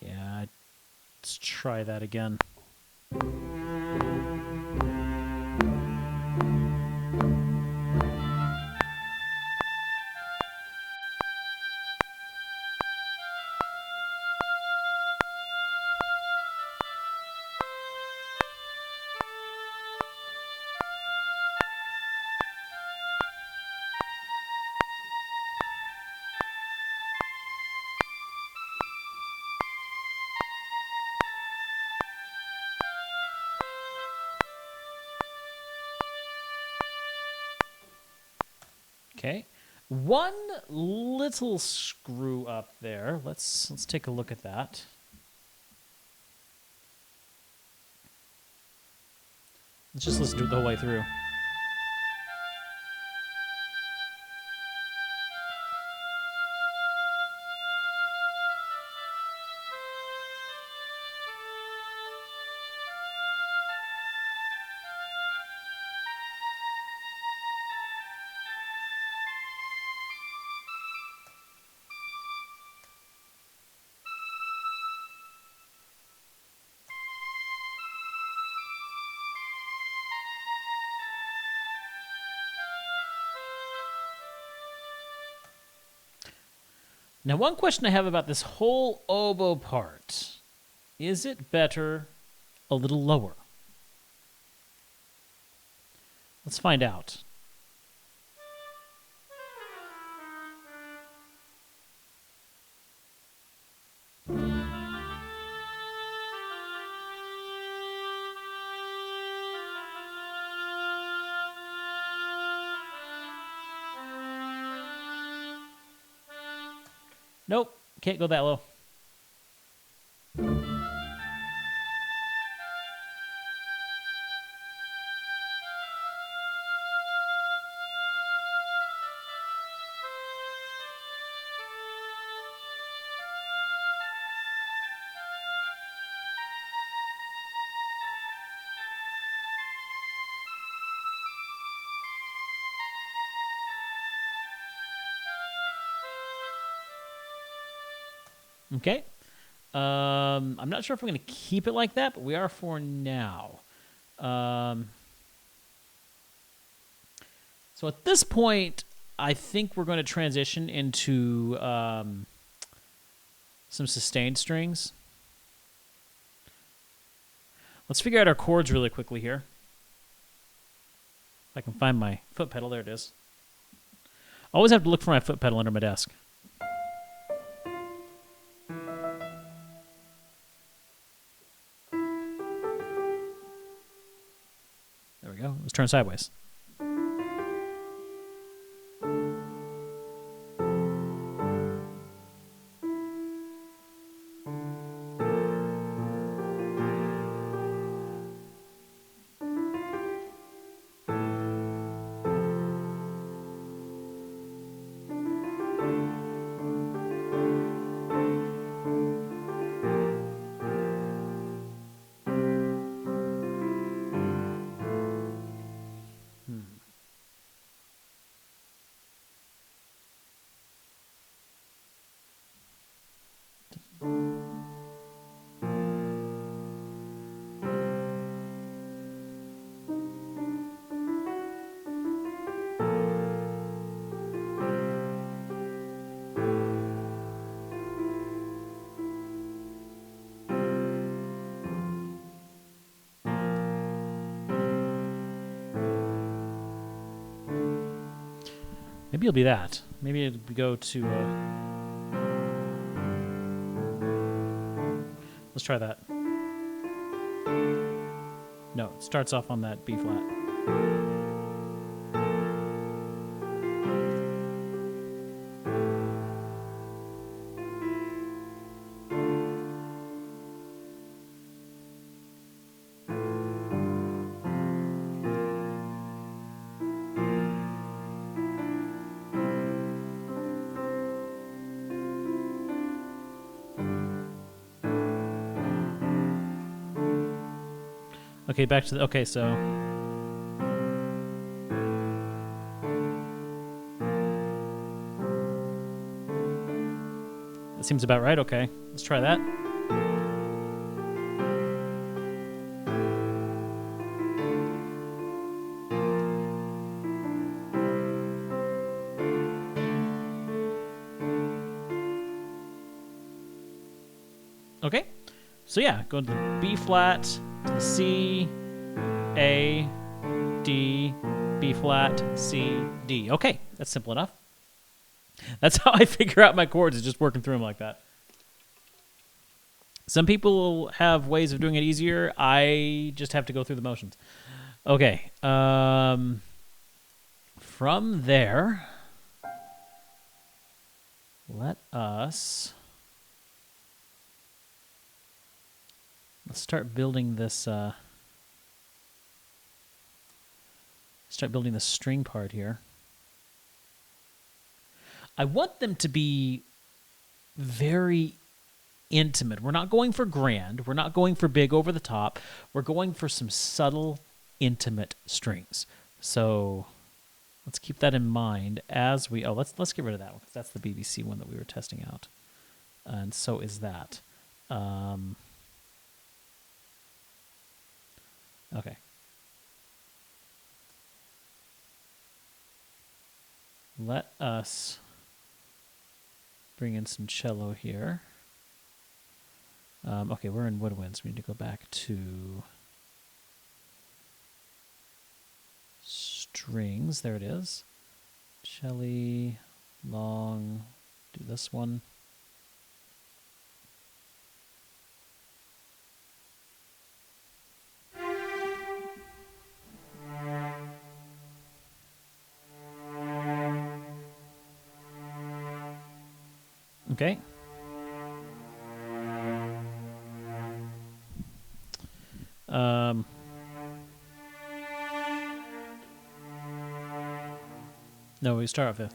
Yeah, let's try that again. Okay, one little screw up there. Let's take a look at that. Let's just listen to it the whole way through. Now, one question I have about this whole oboe part, is it better a little lower? Let's find out. Nope, can't go that low. Okay. I'm not sure if I'm going to keep it like that, but we are for now. So at this point, I think we're going to transition into some sustained strings. Let's figure out our chords really quickly here. If I can find my foot pedal, there it is. Always have to look for my foot pedal under my desk. There we go. Let's turn sideways. Maybe it'll be that. Maybe it'll go to... let's try that. No, it starts off on that B flat. Okay, back to the... Okay, so... that seems about right. Okay, let's try that. Okay, so yeah, go to the B flat, to the C, A, D, B flat, C, D. Okay, that's simple enough. That's how I figure out my chords, is just working through them like that. Some people have ways of doing it easier. I just have to go through the motions. Okay. From there, let us... let's start building this... start building the string part here. I want them to be very intimate. We're not going for grand. We're not going for big over the top. We're going for some subtle, intimate strings. So let's keep that in mind as we... oh, let's get rid of that one, because that's the BBC one that we were testing out. And so is that. Okay. Let us bring in some cello here. Okay, we're in woodwinds. We need to go back to strings. There it is. Cello, long, do this one. Okay. No, we start off fifth.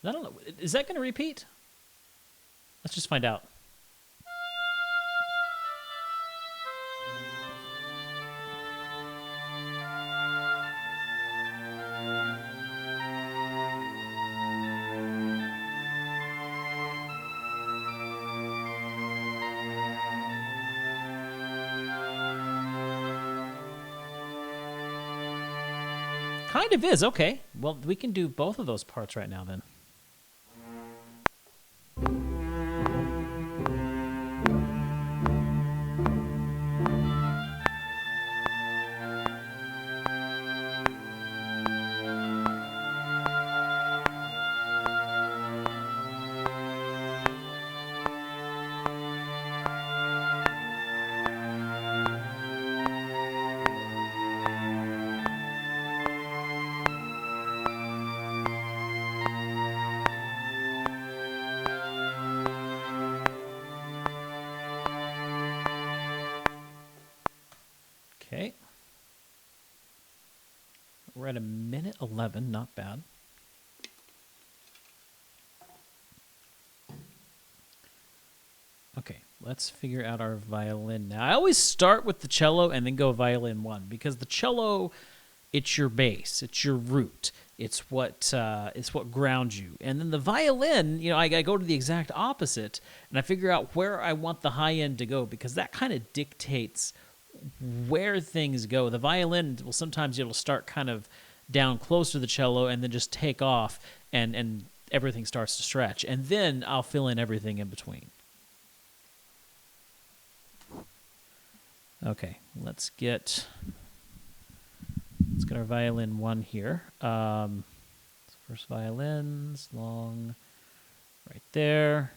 I don't know. Is that going to repeat? Let's just find out. Kind of is. Okay. Well, we can do both of those parts right now then. Okay. We're at 1:11. Not bad. Okay, let's figure out our violin now. I always start with the cello and then go violin 1 because the cello, it's your base, it's your root, it's what grounds you. And then the violin, I go to the exact opposite and I figure out where I want the high end to go because that kind of dictates where things go. The violin will sometimes it'll start kind of down close to the cello and then just take off and everything starts to stretch. And then I'll fill in everything in between. Okay, let's get our violin 1 here. First violin's long, right there.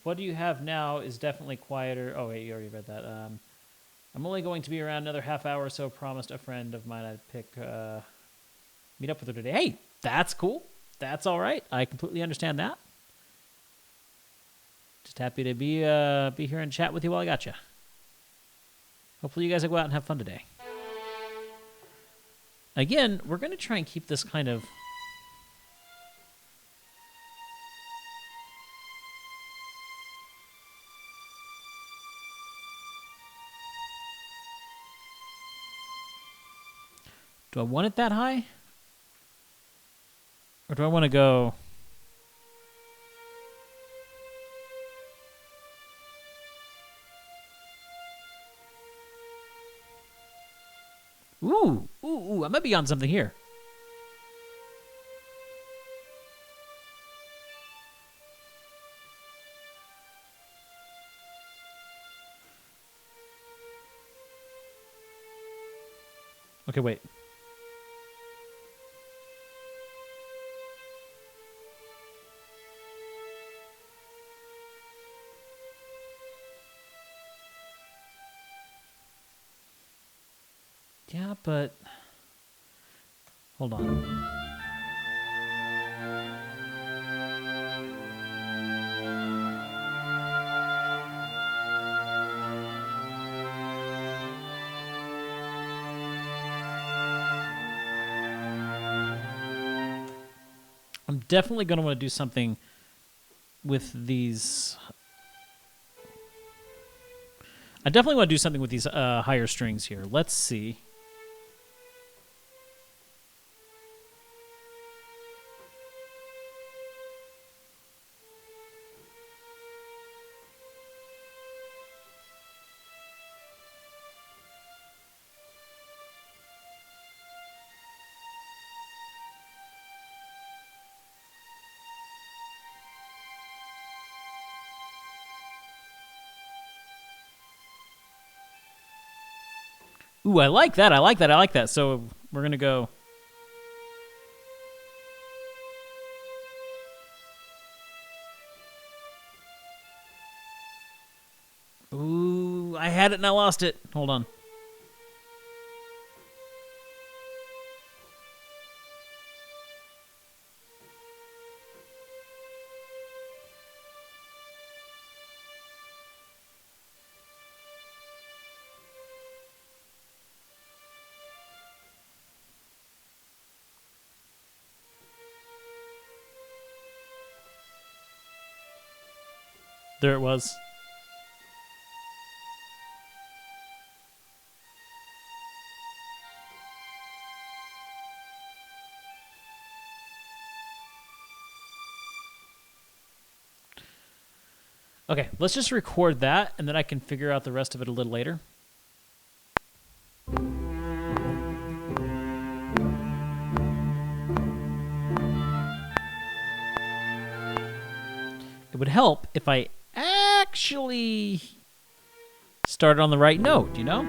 What do you have now is definitely quieter. Oh wait, you already read that. I'm only going to be around another half hour or so. Promised a friend of mine I'd meet up with her today. Hey, that's cool. That's all right. I completely understand that. Just happy to be here and chat with you while I got you. Hopefully you guys will go out and have fun today. Again, we're going to try and keep this kind of... Do I want it that high? Or do I want to go... Ooh, I might be on something here. Okay, wait. Yeah, but... Hold on. I'm definitely going to want to do something with these... I definitely want to do something with these higher strings here. Let's see. Ooh, I like that. I like that. So we're going to go... Ooh, I had it and I lost it. Hold on. There it was. Okay, let's just record that, and then I can figure out the rest of it a little later. It would help if I actually started on the right note, you know?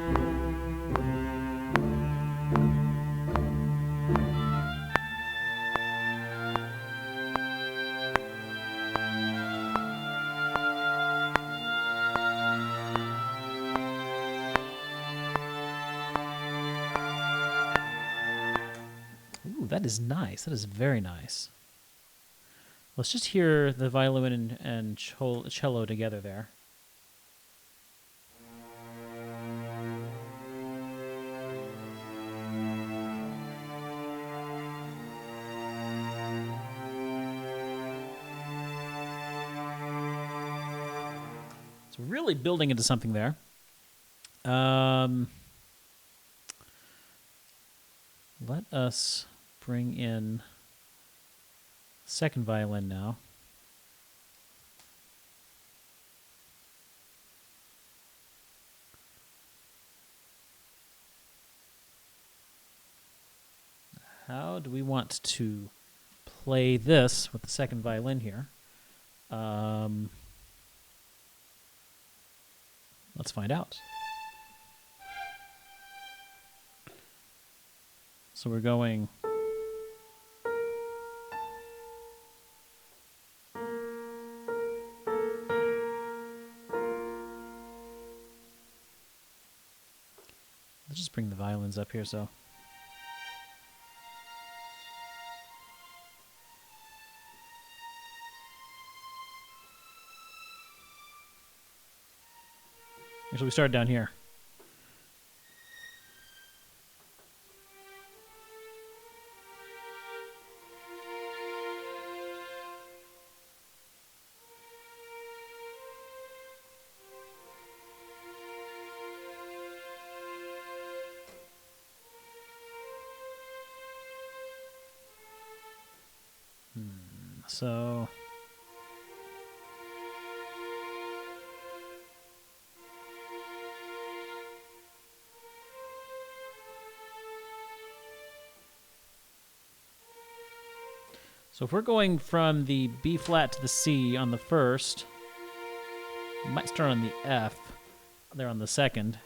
Ooh, that is nice. That is very nice. Let's just hear the violin and cello together there. It's really building into something there. Let us bring in second violin now. How do we want to play this with the second violin here? Let's find out. So we're going... Let's just bring the violins up here, so... Actually, we started down here. So... So if we're going from the B flat to the C on the first, we might start on the F there on the second.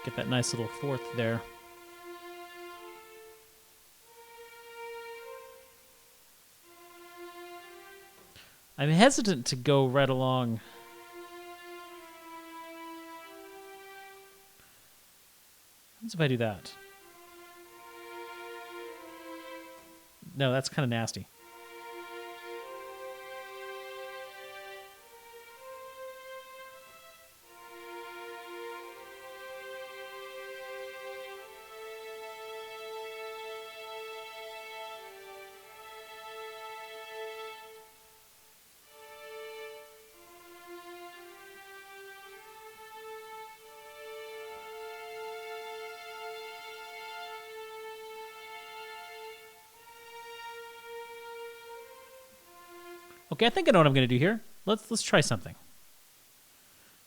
Get that nice little fourth there. I'm hesitant to go right along. What if I do that? No, that's kind of nasty. Okay, I think I know what I'm going to do here. Let's try something.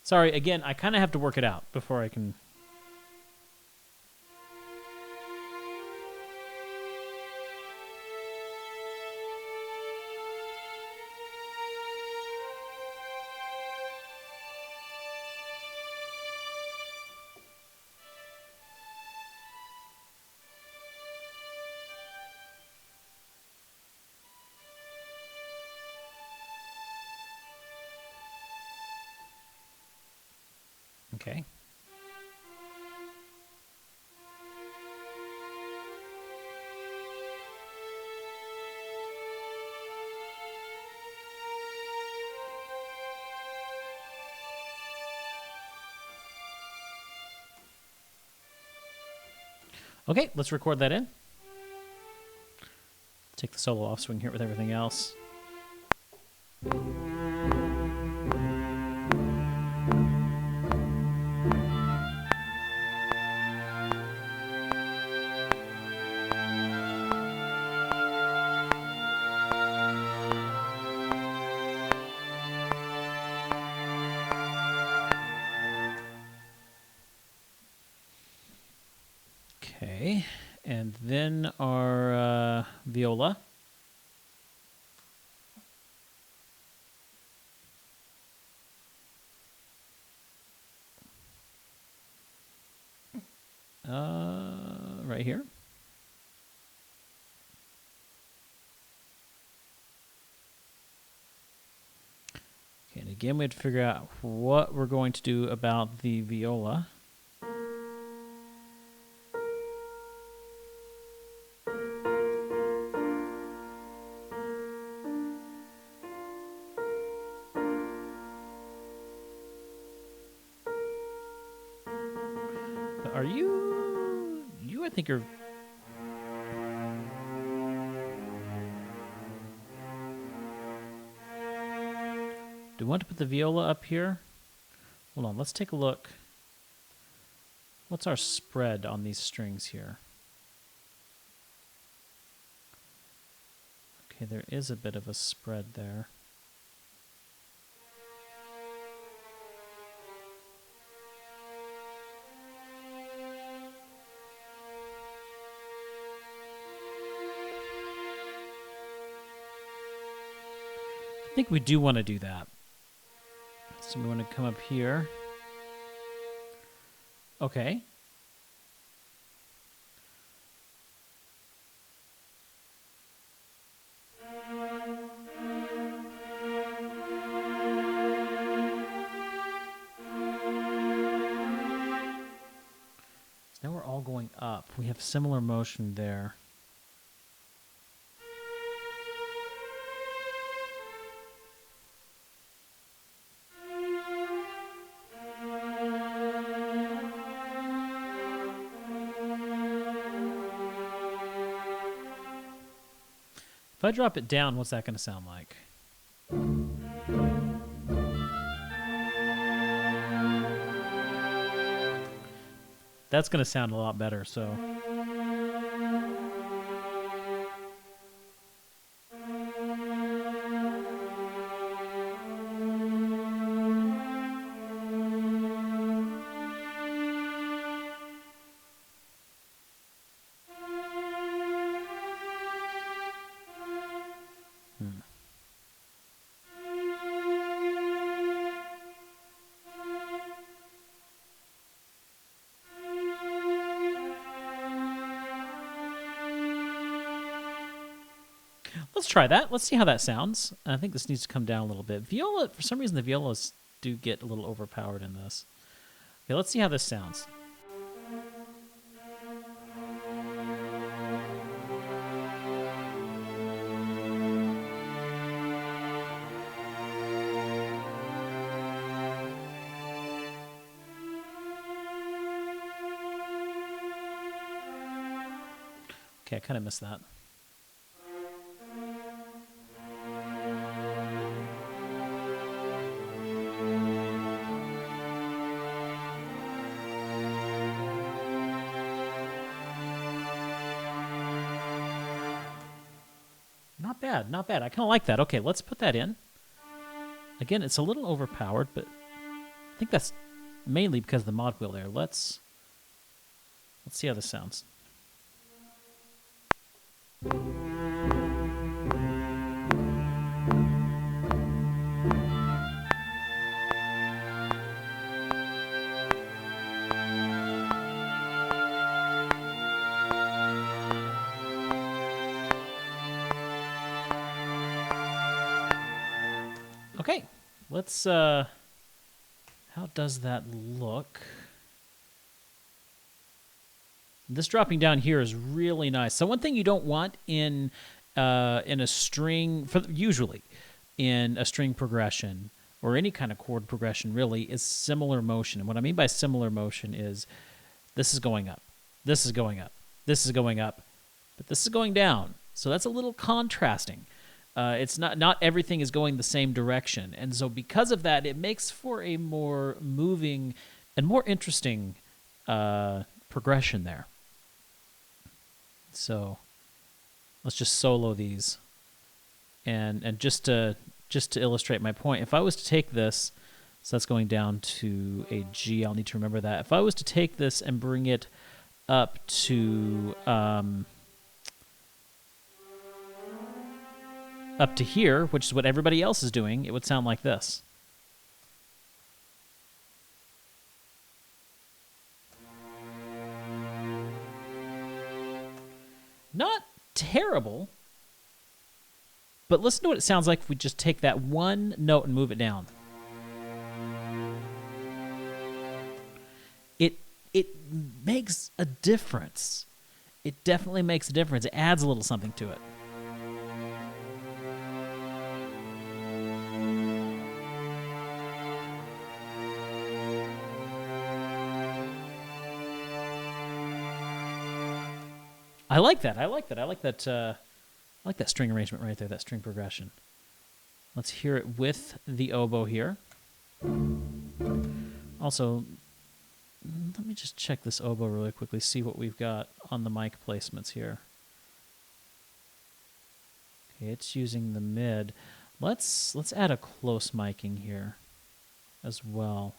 Sorry, again, I kind of have to work it out before I can... Okay. Okay, let's record that in. Take the solo off so we can hear it with everything else. Okay, and then our viola. Right here. Okay, and again, we have to figure out what we're going to do about the viola. Are you? I think you're. Do we want to put the viola up here? Hold on, let's take a look. What's our spread on these strings here? Okay, there is a bit of a spread there. I think we do want to do that. So we want to come up here. Okay. So now we're all going up. We have similar motion there. If I drop it down, what's that going to sound like? That's going to sound a lot better, so... Let's try that. Let's see how that sounds. I think this needs to come down a little bit. Viola, for some reason, the violas do get a little overpowered in this. Okay, let's see how this sounds. Okay, I kind of missed that. Not bad, not bad. I kind of like that. Okay, let's put that in. Again, it's a little overpowered, but I think that's mainly because of the mod wheel there. Let's see how this sounds. Okay, let's How does that look? This dropping down here is really nice. So one thing you don't want in a string, usually in a string progression or any kind of chord progression really, is similar motion. And what I mean by similar motion is this is going up, this is going up, this is going up, but this is going down. So that's a little contrasting. It's not everything is going the same direction. And so because of that, it makes for a more moving and more interesting progression there. So let's just solo these. And just to illustrate my point, if I was to take this, so that's going down to a G, I'll need to remember that. If I was to take this and bring it up to here, which is what everybody else is doing, it would sound like this. Not terrible, but listen to what it sounds like if we just take that one note and move it down. It makes a difference. It definitely makes a difference. It adds a little something to it. I like that. I like that string arrangement right there, that string progression. Let's hear it with the oboe here. Also, let me just check this oboe really quickly, see what we've got on the mic placements here. Okay, it's using the mid. Let's add a close miking here as well.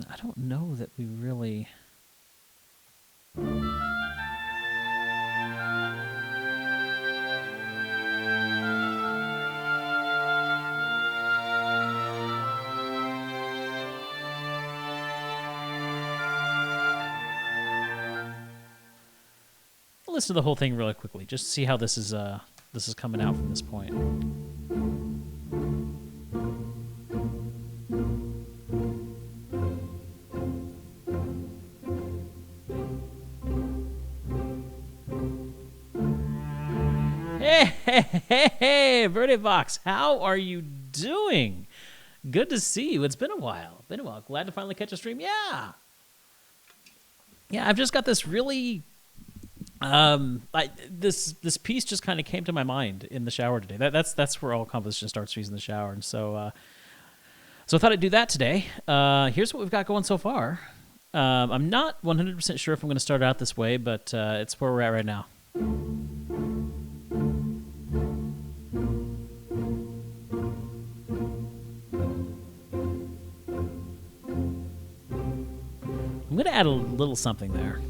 I don't know that we really... I'll listen to the whole thing really quickly, just to see how this is coming out from this point. Hey, Verde Vox, how are you doing? Good to see you. It's been a while. Glad to finally catch a stream. Yeah, I've just got this really... this piece just kind of came to my mind in the shower today. That's where all composition starts, in the shower. And so I thought I'd do that today. Here's what we've got going so far. I'm not 100% sure if I'm going to start out this way, but it's where we're at right now. I'm going to add a little something there.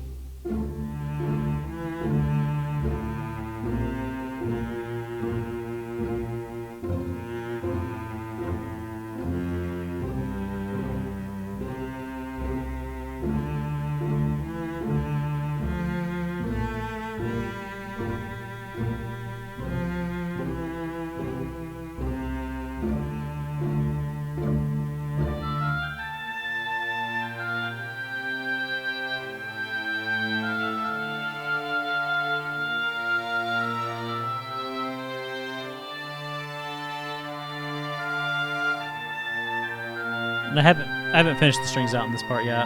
And I haven't finished the strings out in this part yet.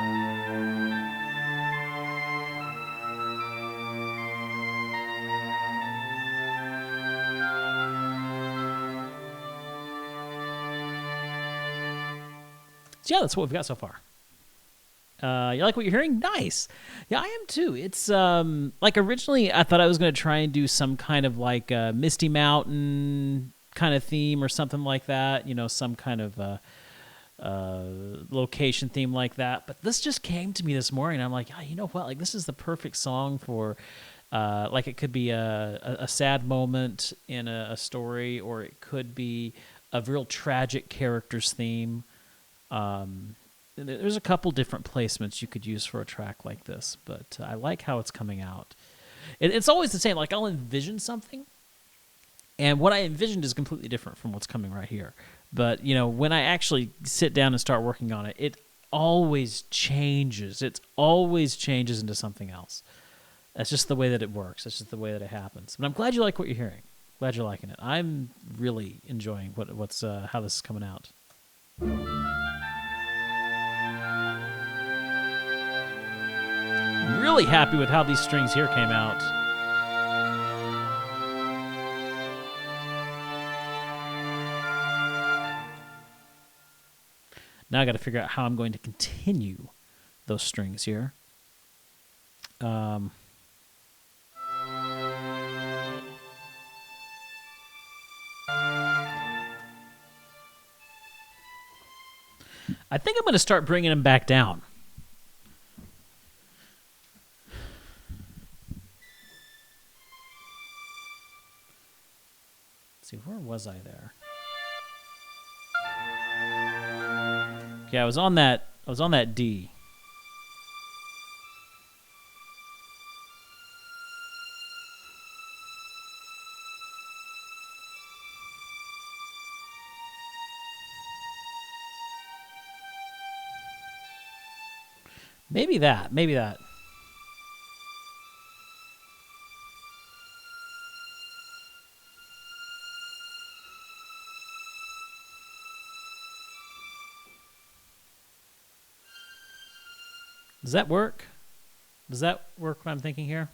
So yeah, that's what we've got so far. You like what you're hearing? Nice. Yeah, I am too. It's like originally I thought I was going to try and do some kind of like Misty Mountain kind of theme or something like that. You know, some kind of location theme like that. But this just came to me this morning. I'm like, oh, you know what? Like, this is the perfect song for Like it could be a sad moment in a story, or it could be a real tragic character's theme. There's a couple different placements you could use for a track like this, but I like how it's coming out. It's always the same. Like I'll envision something, and what I envisioned is completely different from what's coming right here. But when I actually sit down and start working on it, it always changes. It always changes into something else. That's just the way that it works. That's just the way that it happens. But I'm glad you like what you're hearing. Glad you're liking it. I'm really enjoying what's how this is coming out. I'm really happy with how these strings here came out. Now I got to figure out how I'm going to continue those strings here. I think I'm going to start bringing them back down. Let's see, where was I there? Okay, I was on that D. Maybe that. Does that work? Does that work what I'm thinking here?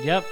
Yep.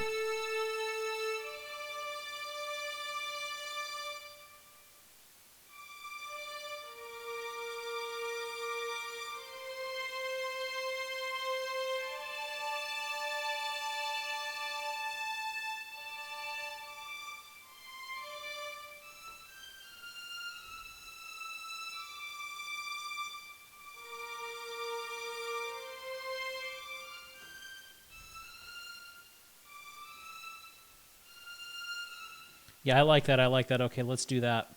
Yeah, I like that. Okay, let's do that.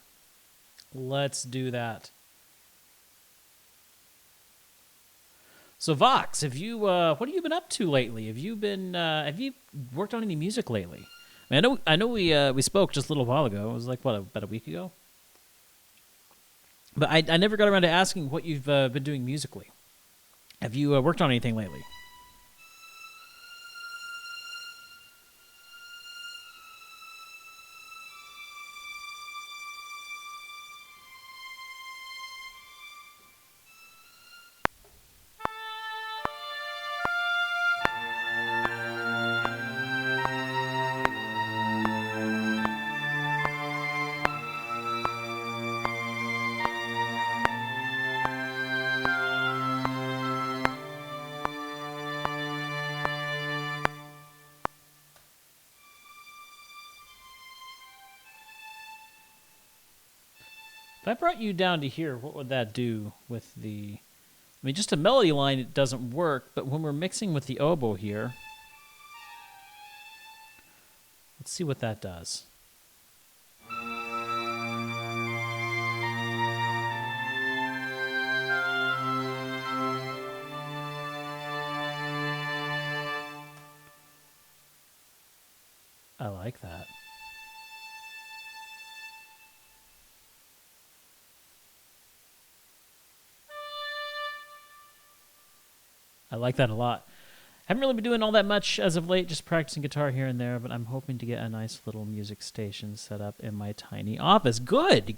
So Vox, have you what have you been up to lately? Have you worked on any music lately? I know we spoke just a little while ago. It was like about a week ago. But I never got around to asking what you've been doing musically. Have you worked on anything lately? If I brought you down to here, what would that do with the... I mean, just a melody line, it doesn't work, but when we're mixing with the oboe here, let's see what that does. I like that. I like that a lot. Haven't really been doing all that much as of late, just practicing guitar here and there, but I'm hoping to get a nice little music station set up in my tiny office. Good.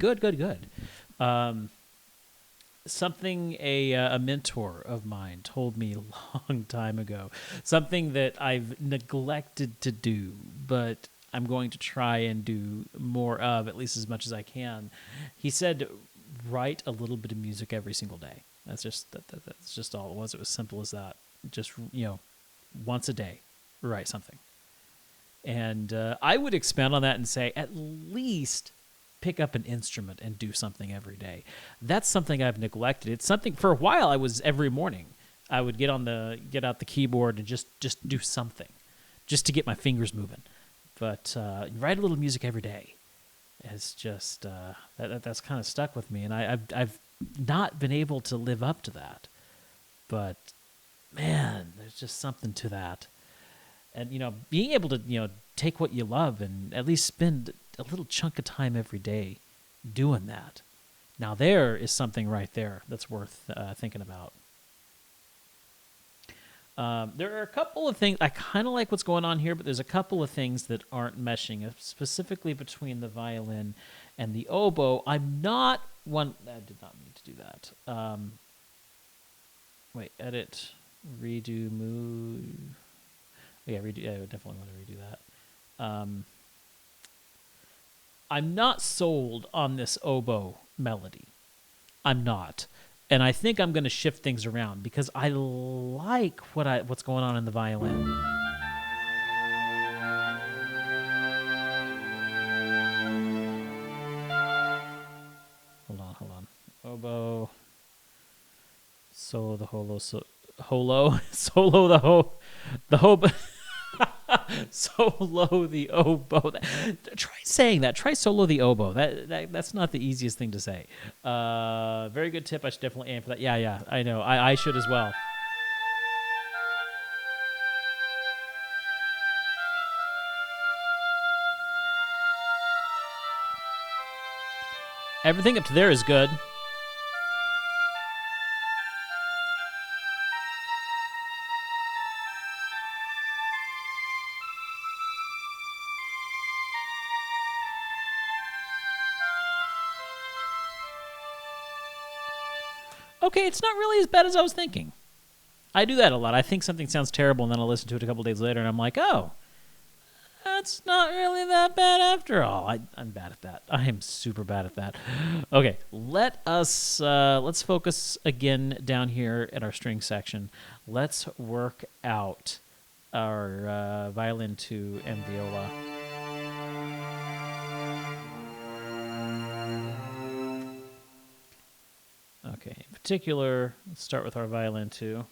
Something a mentor of mine told me a long time ago, something that I've neglected to do, but I'm going to try and do more of, at least as much as I can. He said, write a little bit of music every single day. That's just all it was. It was simple as that. Just, once a day, write something. And I would expand on that and say at least pick up an instrument and do something every day. That's something I've neglected. It's something for a while I was every morning. I would get out the keyboard and just do something, just to get my fingers moving. But write a little music every day. It's just that's kind of stuck with me, and I've not been able to live up to that. But man, there's just something to that. And being able to take what you love and at least spend a little chunk of time every day doing that. Now there is something right there that's worth thinking about. There are a couple of things. I kind of like what's going on here, but there's a couple of things that aren't meshing, specifically between the violin and the oboe. I'm not one. I did not mean to do that. Wait, edit, redo, move. Yeah, redo. Yeah, I would definitely want to redo that. I'm not sold on this oboe melody. I'm not. And I think I'm going to shift things around because I like what's going on in the violin. Hold on. Oboe. Solo the holo. Solo the hobo. Solo the oboe. Try saying that. Try solo the oboe. That's not the easiest thing to say. Very good tip. I should definitely aim for that. Yeah. I know. I should as well. Everything up to there is good. Okay, it's not really as bad as I was thinking. I do that a lot. I think something sounds terrible, and then I'll listen to it a couple days later, and I'm like, oh, that's not really that bad after all. I'm bad at that. I am super bad at that. Okay, let's focus again down here at our string section. Let's work out our violin 2 and viola. Okay, in particular, let's start with our violin 2.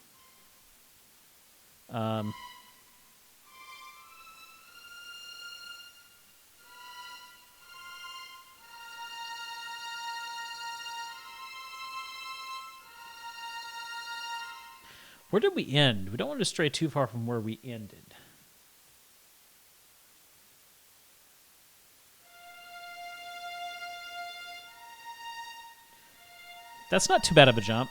Where did we end? We don't want to stray too far from where we ended. That's not too bad of a jump.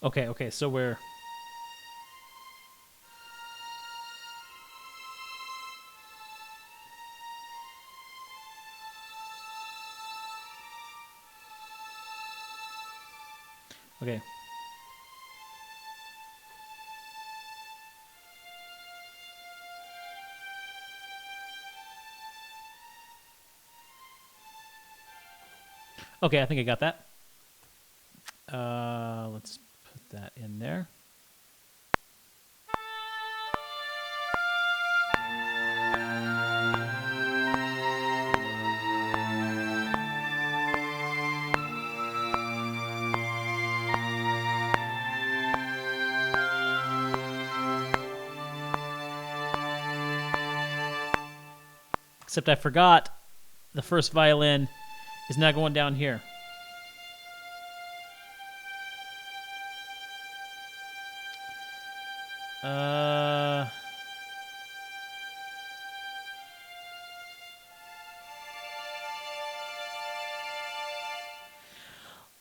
Okay, so we're... Okay. Okay, I think I got that. Let's put that in there. Except I forgot the first violin is now going down here.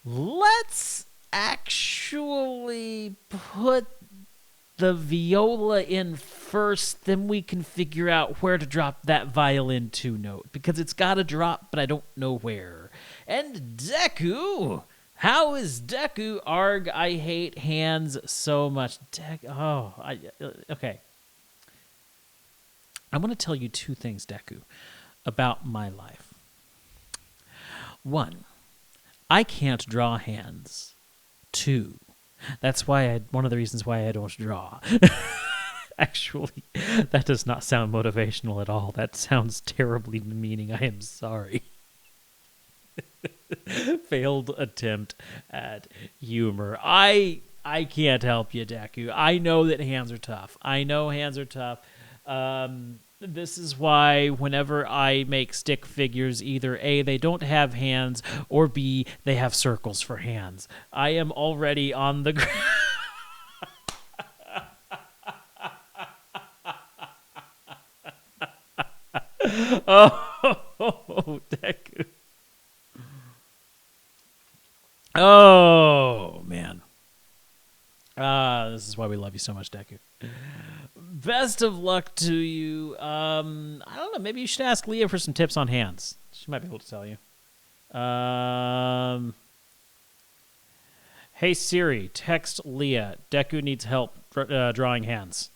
Let's actually put the viola in first, then we can figure out where to drop that violin 2 note, because it's got to drop, but I don't know where. And Deku, how is Deku? Arg, I hate hands so much. Okay. I want to tell you 2 things, Deku, about my life. 1, I can't draw hands. 2, that's why one of the reasons why I don't draw. Actually, that does not sound motivational at all. That sounds terribly demeaning. I am sorry. Failed attempt at humor. I can't help you, Deku. I know that hands are tough. This is why whenever I make stick figures, either A, they don't have hands, or B, they have circles for hands. I am already on the ground. Oh, Deku. Oh, man. This is why we love you so much, Deku. Best of luck to you. I don't know. Maybe you should ask Leah for some tips on hands. She might be able to tell you. Hey Siri, text Leah. Deku needs help drawing hands.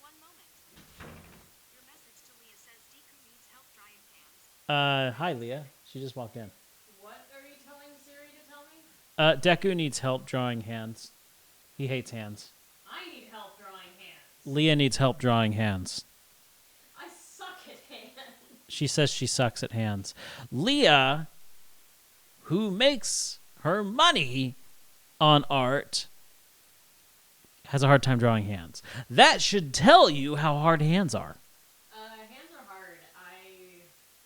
One moment. Your message to Leah says Deku needs help drawing hands. Hi Leah. She just walked in. What are you telling Siri to tell me? Deku needs help drawing hands. He hates hands. I need help drawing hands. Leah needs help drawing hands. I suck at hands. She says she sucks at hands. Leah, who makes her money on art, has a hard time drawing hands. That should tell you how hard hands are. Hands are hard. I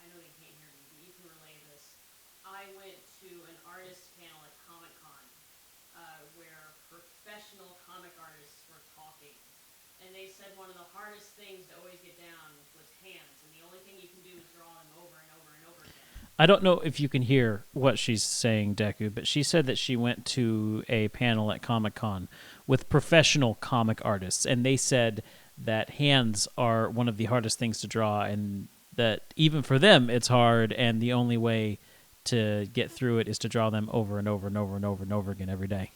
know they can't hear me, but you can relay this. I went to an artist panel at Comic-Con where professional comic artists were talking. And they said one of the hardest things to always get down was hands. And the only thing you can do is draw them over and over and over again. I don't know if you can hear what she's saying, Deku, but she said that she went to a panel at Comic-Con with professional comic artists, and they said that hands are one of the hardest things to draw, and that even for them it's hard, and the only way to get through it is to draw them over and over and over and over and over again every day.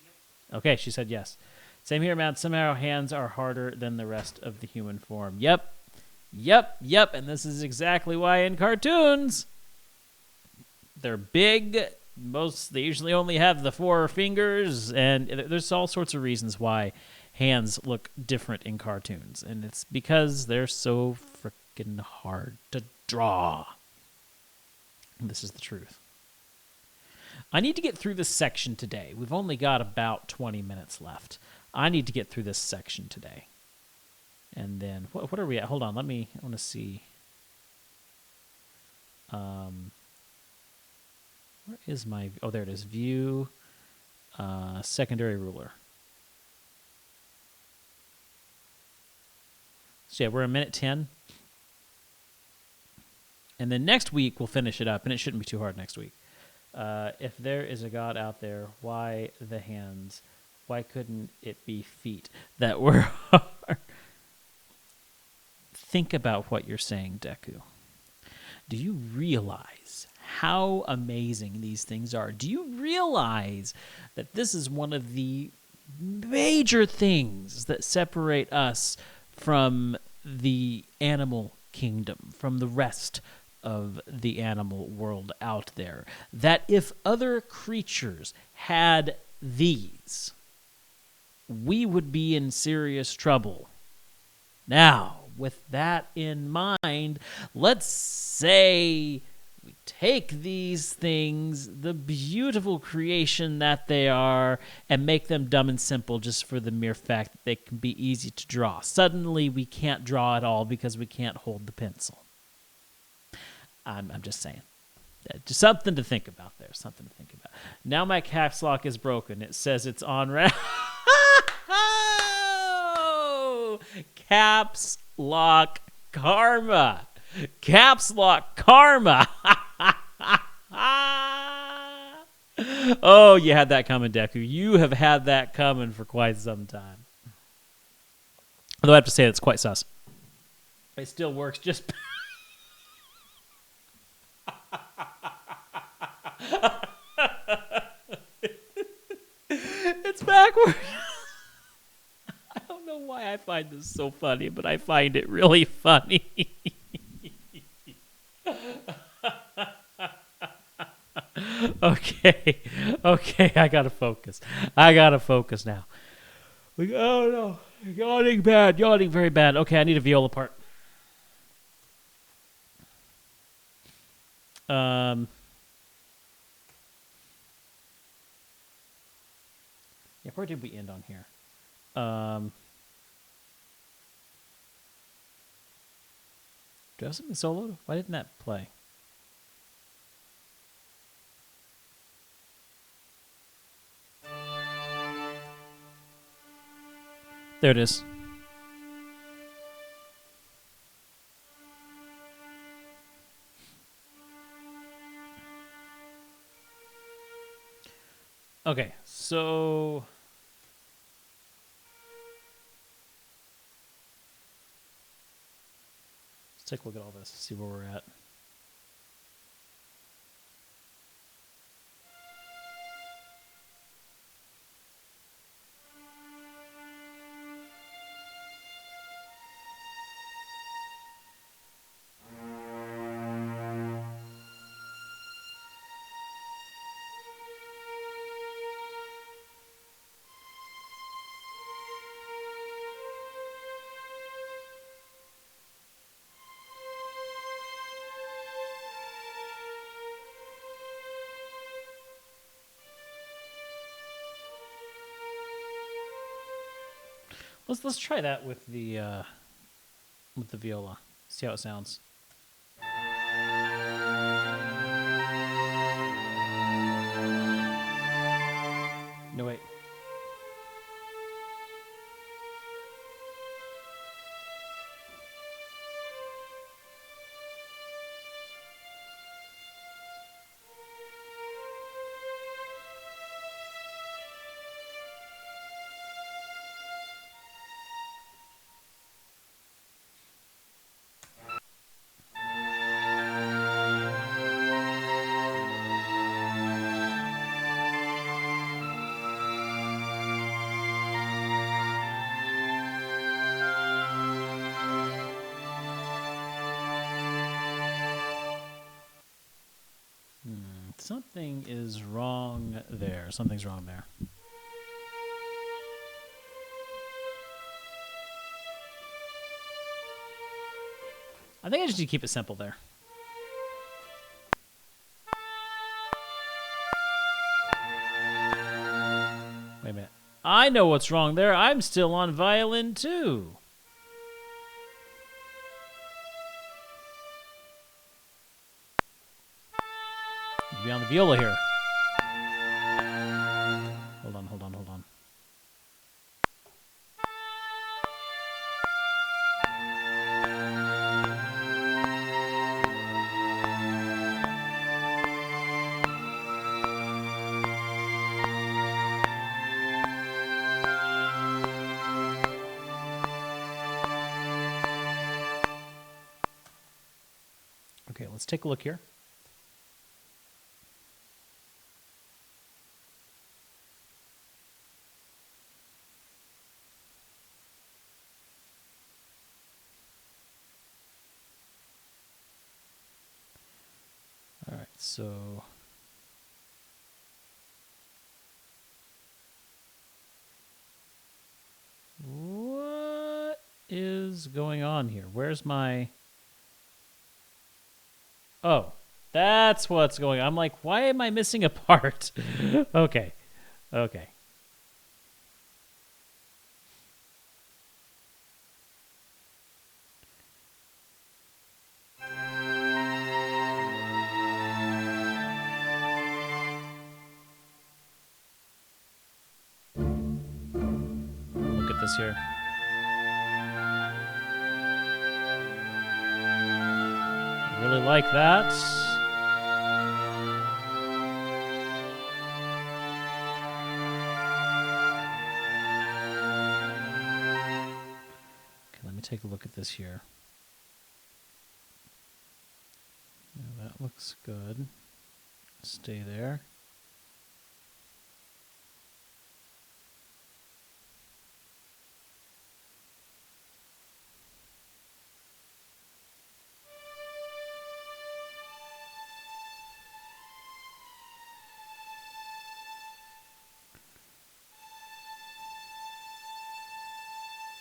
Yep. Okay, she said yes. Same here, man. Somehow hands are harder than the rest of the human form. Yep, and this is exactly why in cartoons they're big. They usually only have the 4 fingers, and there's all sorts of reasons why hands look different in cartoons, and it's because they're so freaking hard to draw. And this is the truth. I need to get through this section today. We've only got about 20 minutes left. I need to get through this section today. And then, what are we at? Hold on, I want to see. Where is my... Oh, there it is. View, secondary ruler. So yeah, we're a minute 10. And then next week, we'll finish it up. And it shouldn't be too hard next week. If there is a God out there, why the hands? Why couldn't it be feet that were hard? Think about what you're saying, Deku. Do you realize how amazing these things are? Do you realize that this is one of the major things that separate us from the animal kingdom, from the rest of the animal world out there? That if other creatures had these, we would be in serious trouble. Now, with that in mind, let's say we take these things, the beautiful creation that they are, and make them dumb and simple just for the mere fact that they can be easy to draw. Suddenly, we can't draw at all because we can't hold the pencil. I'm just saying. Just something to think about there. Something to think about. Now my caps lock is broken. It says it's on caps lock karma. Caps lock karma. Oh, you had that coming, Deku. You have had that coming for quite some time. Although I have to say it's quite sus. It still works just. It's backward. I don't know why I find this so funny, but I find it really funny. Okay, I gotta focus. Now. Oh no, yawning very bad. Okay, I need a viola part. Yeah, where did we end on here? Do I have something soloed? Why didn't that play? There it is. Okay, so let's take a look at all this, see where we're at. Let's try that with the viola. See how it sounds. No wait. Something is wrong there. Something's wrong there. I think I just need to keep it simple there. Wait a minute. I know what's wrong there. I'm still on violin too. Be on the viola here. Hold on. Okay, let's take a look here. All right, so what is going on here? Where's my... Oh, that's what's going on. I'm like, why am I missing a part? Okay. Look at this here. Really like that. Okay, let me take a look at this here. Yeah, that looks good. Stay there.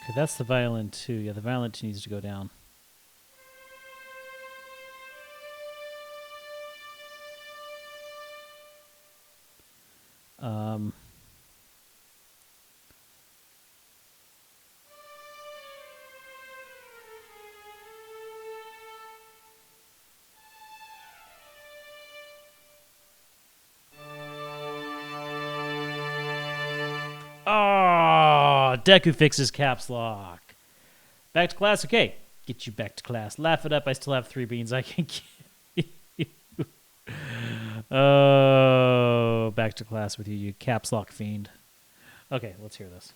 Okay, that's the violin 2. Yeah, the violin 2 needs to go down. Oh, Deku fixes caps lock. Back to class? Okay. Get you back to class. Laugh it up. I still have 3 beans I can give you. Oh, back to class with you, you caps lock fiend. Okay, let's hear this.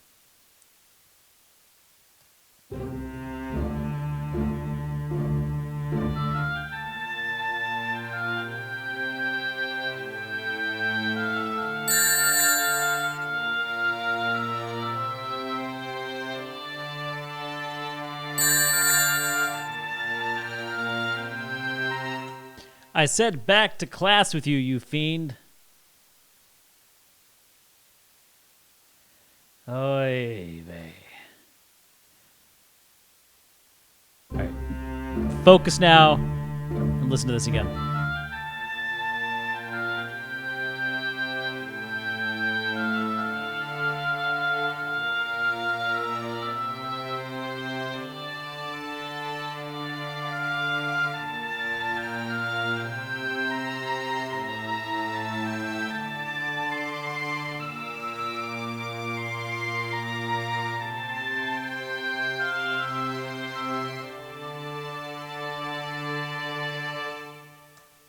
I said back to class with you, you fiend. Oy vey. All right. Focus now and listen to this again.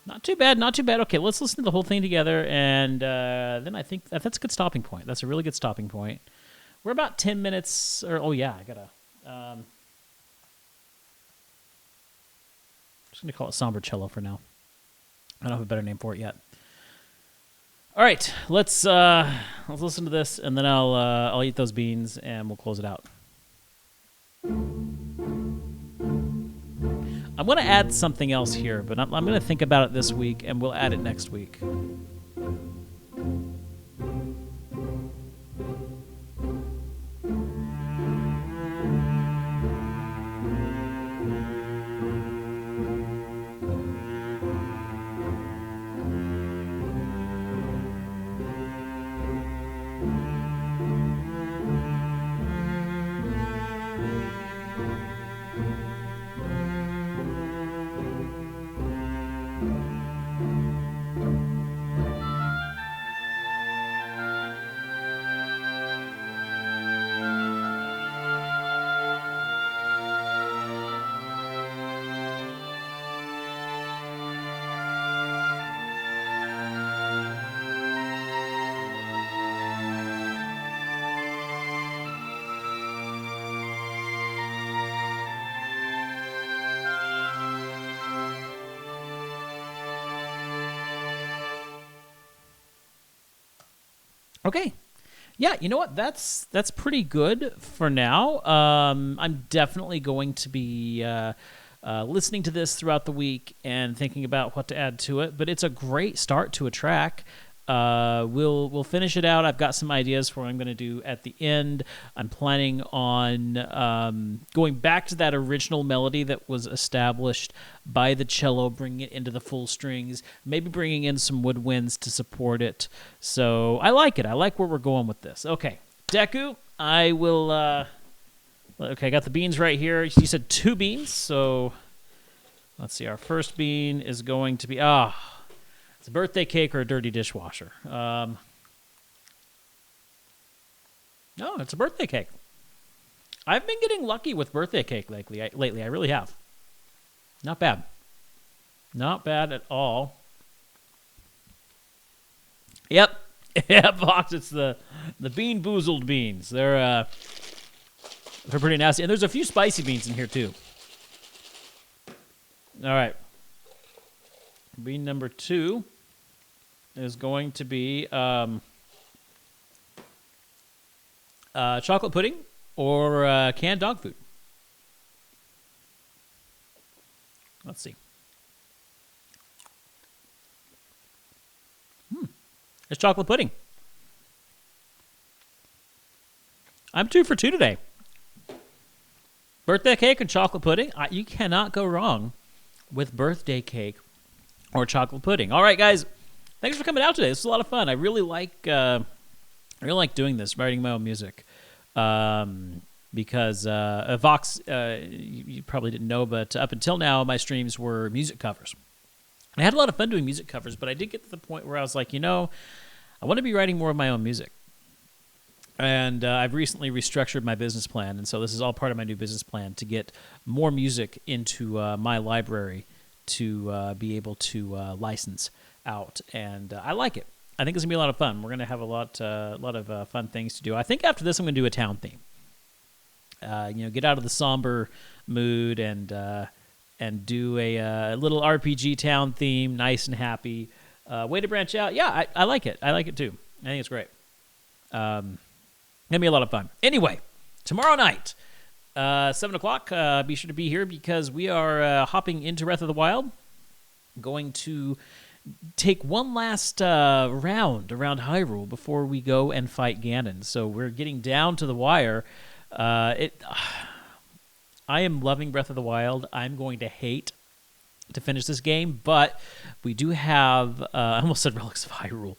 Not too bad, not too bad. Okay, let's listen to the whole thing together, and then I think that's a good stopping point. That's a really good stopping point. We're about 10 minutes, or oh yeah, I gotta. Just gonna call it Somber Cello for now. I don't have a better name for it yet. All right, let's listen to this, and then I'll eat those beans, and we'll close it out. I'm going to add something else here, but I'm going to think about it this week, and we'll add it next week. Okay. Yeah, you know what? That's pretty good for now. I'm definitely going to be listening to this throughout the week and thinking about what to add to it. But it's a great start to a track. We'll finish it out. I've got some ideas for what I'm going to do at the end. I'm planning on going back to that original melody that was established by the cello, bringing it into the full strings, maybe bringing in some woodwinds to support it. So I like it. I like where we're going with this. Okay, Deku, I will... okay, I got the beans right here. You said 2 beans, so let's see. Our first bean is going to be... it's a birthday cake or a dirty dishwasher. No, it's a birthday cake. I've been getting lucky with birthday cake lately. I really have. Not bad. Not bad at all. Yep. Yep, Fox, it's the Bean Boozled beans. They're pretty nasty. And there's a few spicy beans in here, too. All right. Bean number 2 is going to be chocolate pudding or canned dog food. Let's see. It's chocolate pudding. I'm 2 for 2 today. Birthday cake and chocolate pudding. You cannot go wrong with birthday cake or chocolate pudding. All right, guys. Thanks for coming out today. This was a lot of fun. I really like doing this, writing my own music. Because Vox, you probably didn't know, but up until now, my streams were music covers. And I had a lot of fun doing music covers, but I did get to the point where I was like, I want to be writing more of my own music. And I've recently restructured my business plan, and so this is all part of my new business plan to get more music into my library to be able to license out. And I like it. I think it's going to be a lot of fun. We're going to have a lot of fun things to do. I think after this, I'm going to do a town theme. Get out of the somber mood and do a little RPG town theme, nice and happy. Way to branch out. Yeah, I like it. I like it too. I think it's great. Gonna be a lot of fun. Anyway, tomorrow night, 7 o'clock. Be sure to be here because we are hopping into Breath of the Wild. Going to take one last round around Hyrule before we go and fight Ganon. So we're getting down to the wire. I am loving Breath of the Wild. I'm going to hate to finish this game, but we do have, I almost said Relics of Hyrule.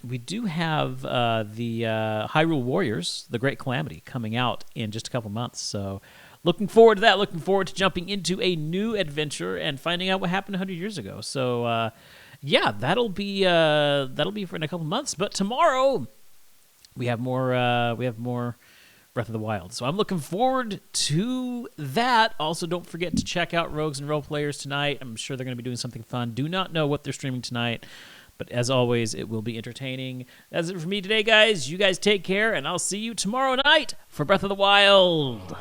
We do have the Hyrule Warriors, the Great Calamity, coming out in just a couple months. So looking forward to that. Looking forward to jumping into a new adventure and finding out what happened 100 years ago. So, yeah, that'll be for in a couple months. But tomorrow we have more Breath of the Wild. So I'm looking forward to that. Also, don't forget to check out Rogues and Role Players tonight. I'm sure they're going to be doing something fun. Do not know what they're streaming tonight, but as always, it will be entertaining. That's it for me today, guys. You guys take care, and I'll see you tomorrow night for Breath of the Wild.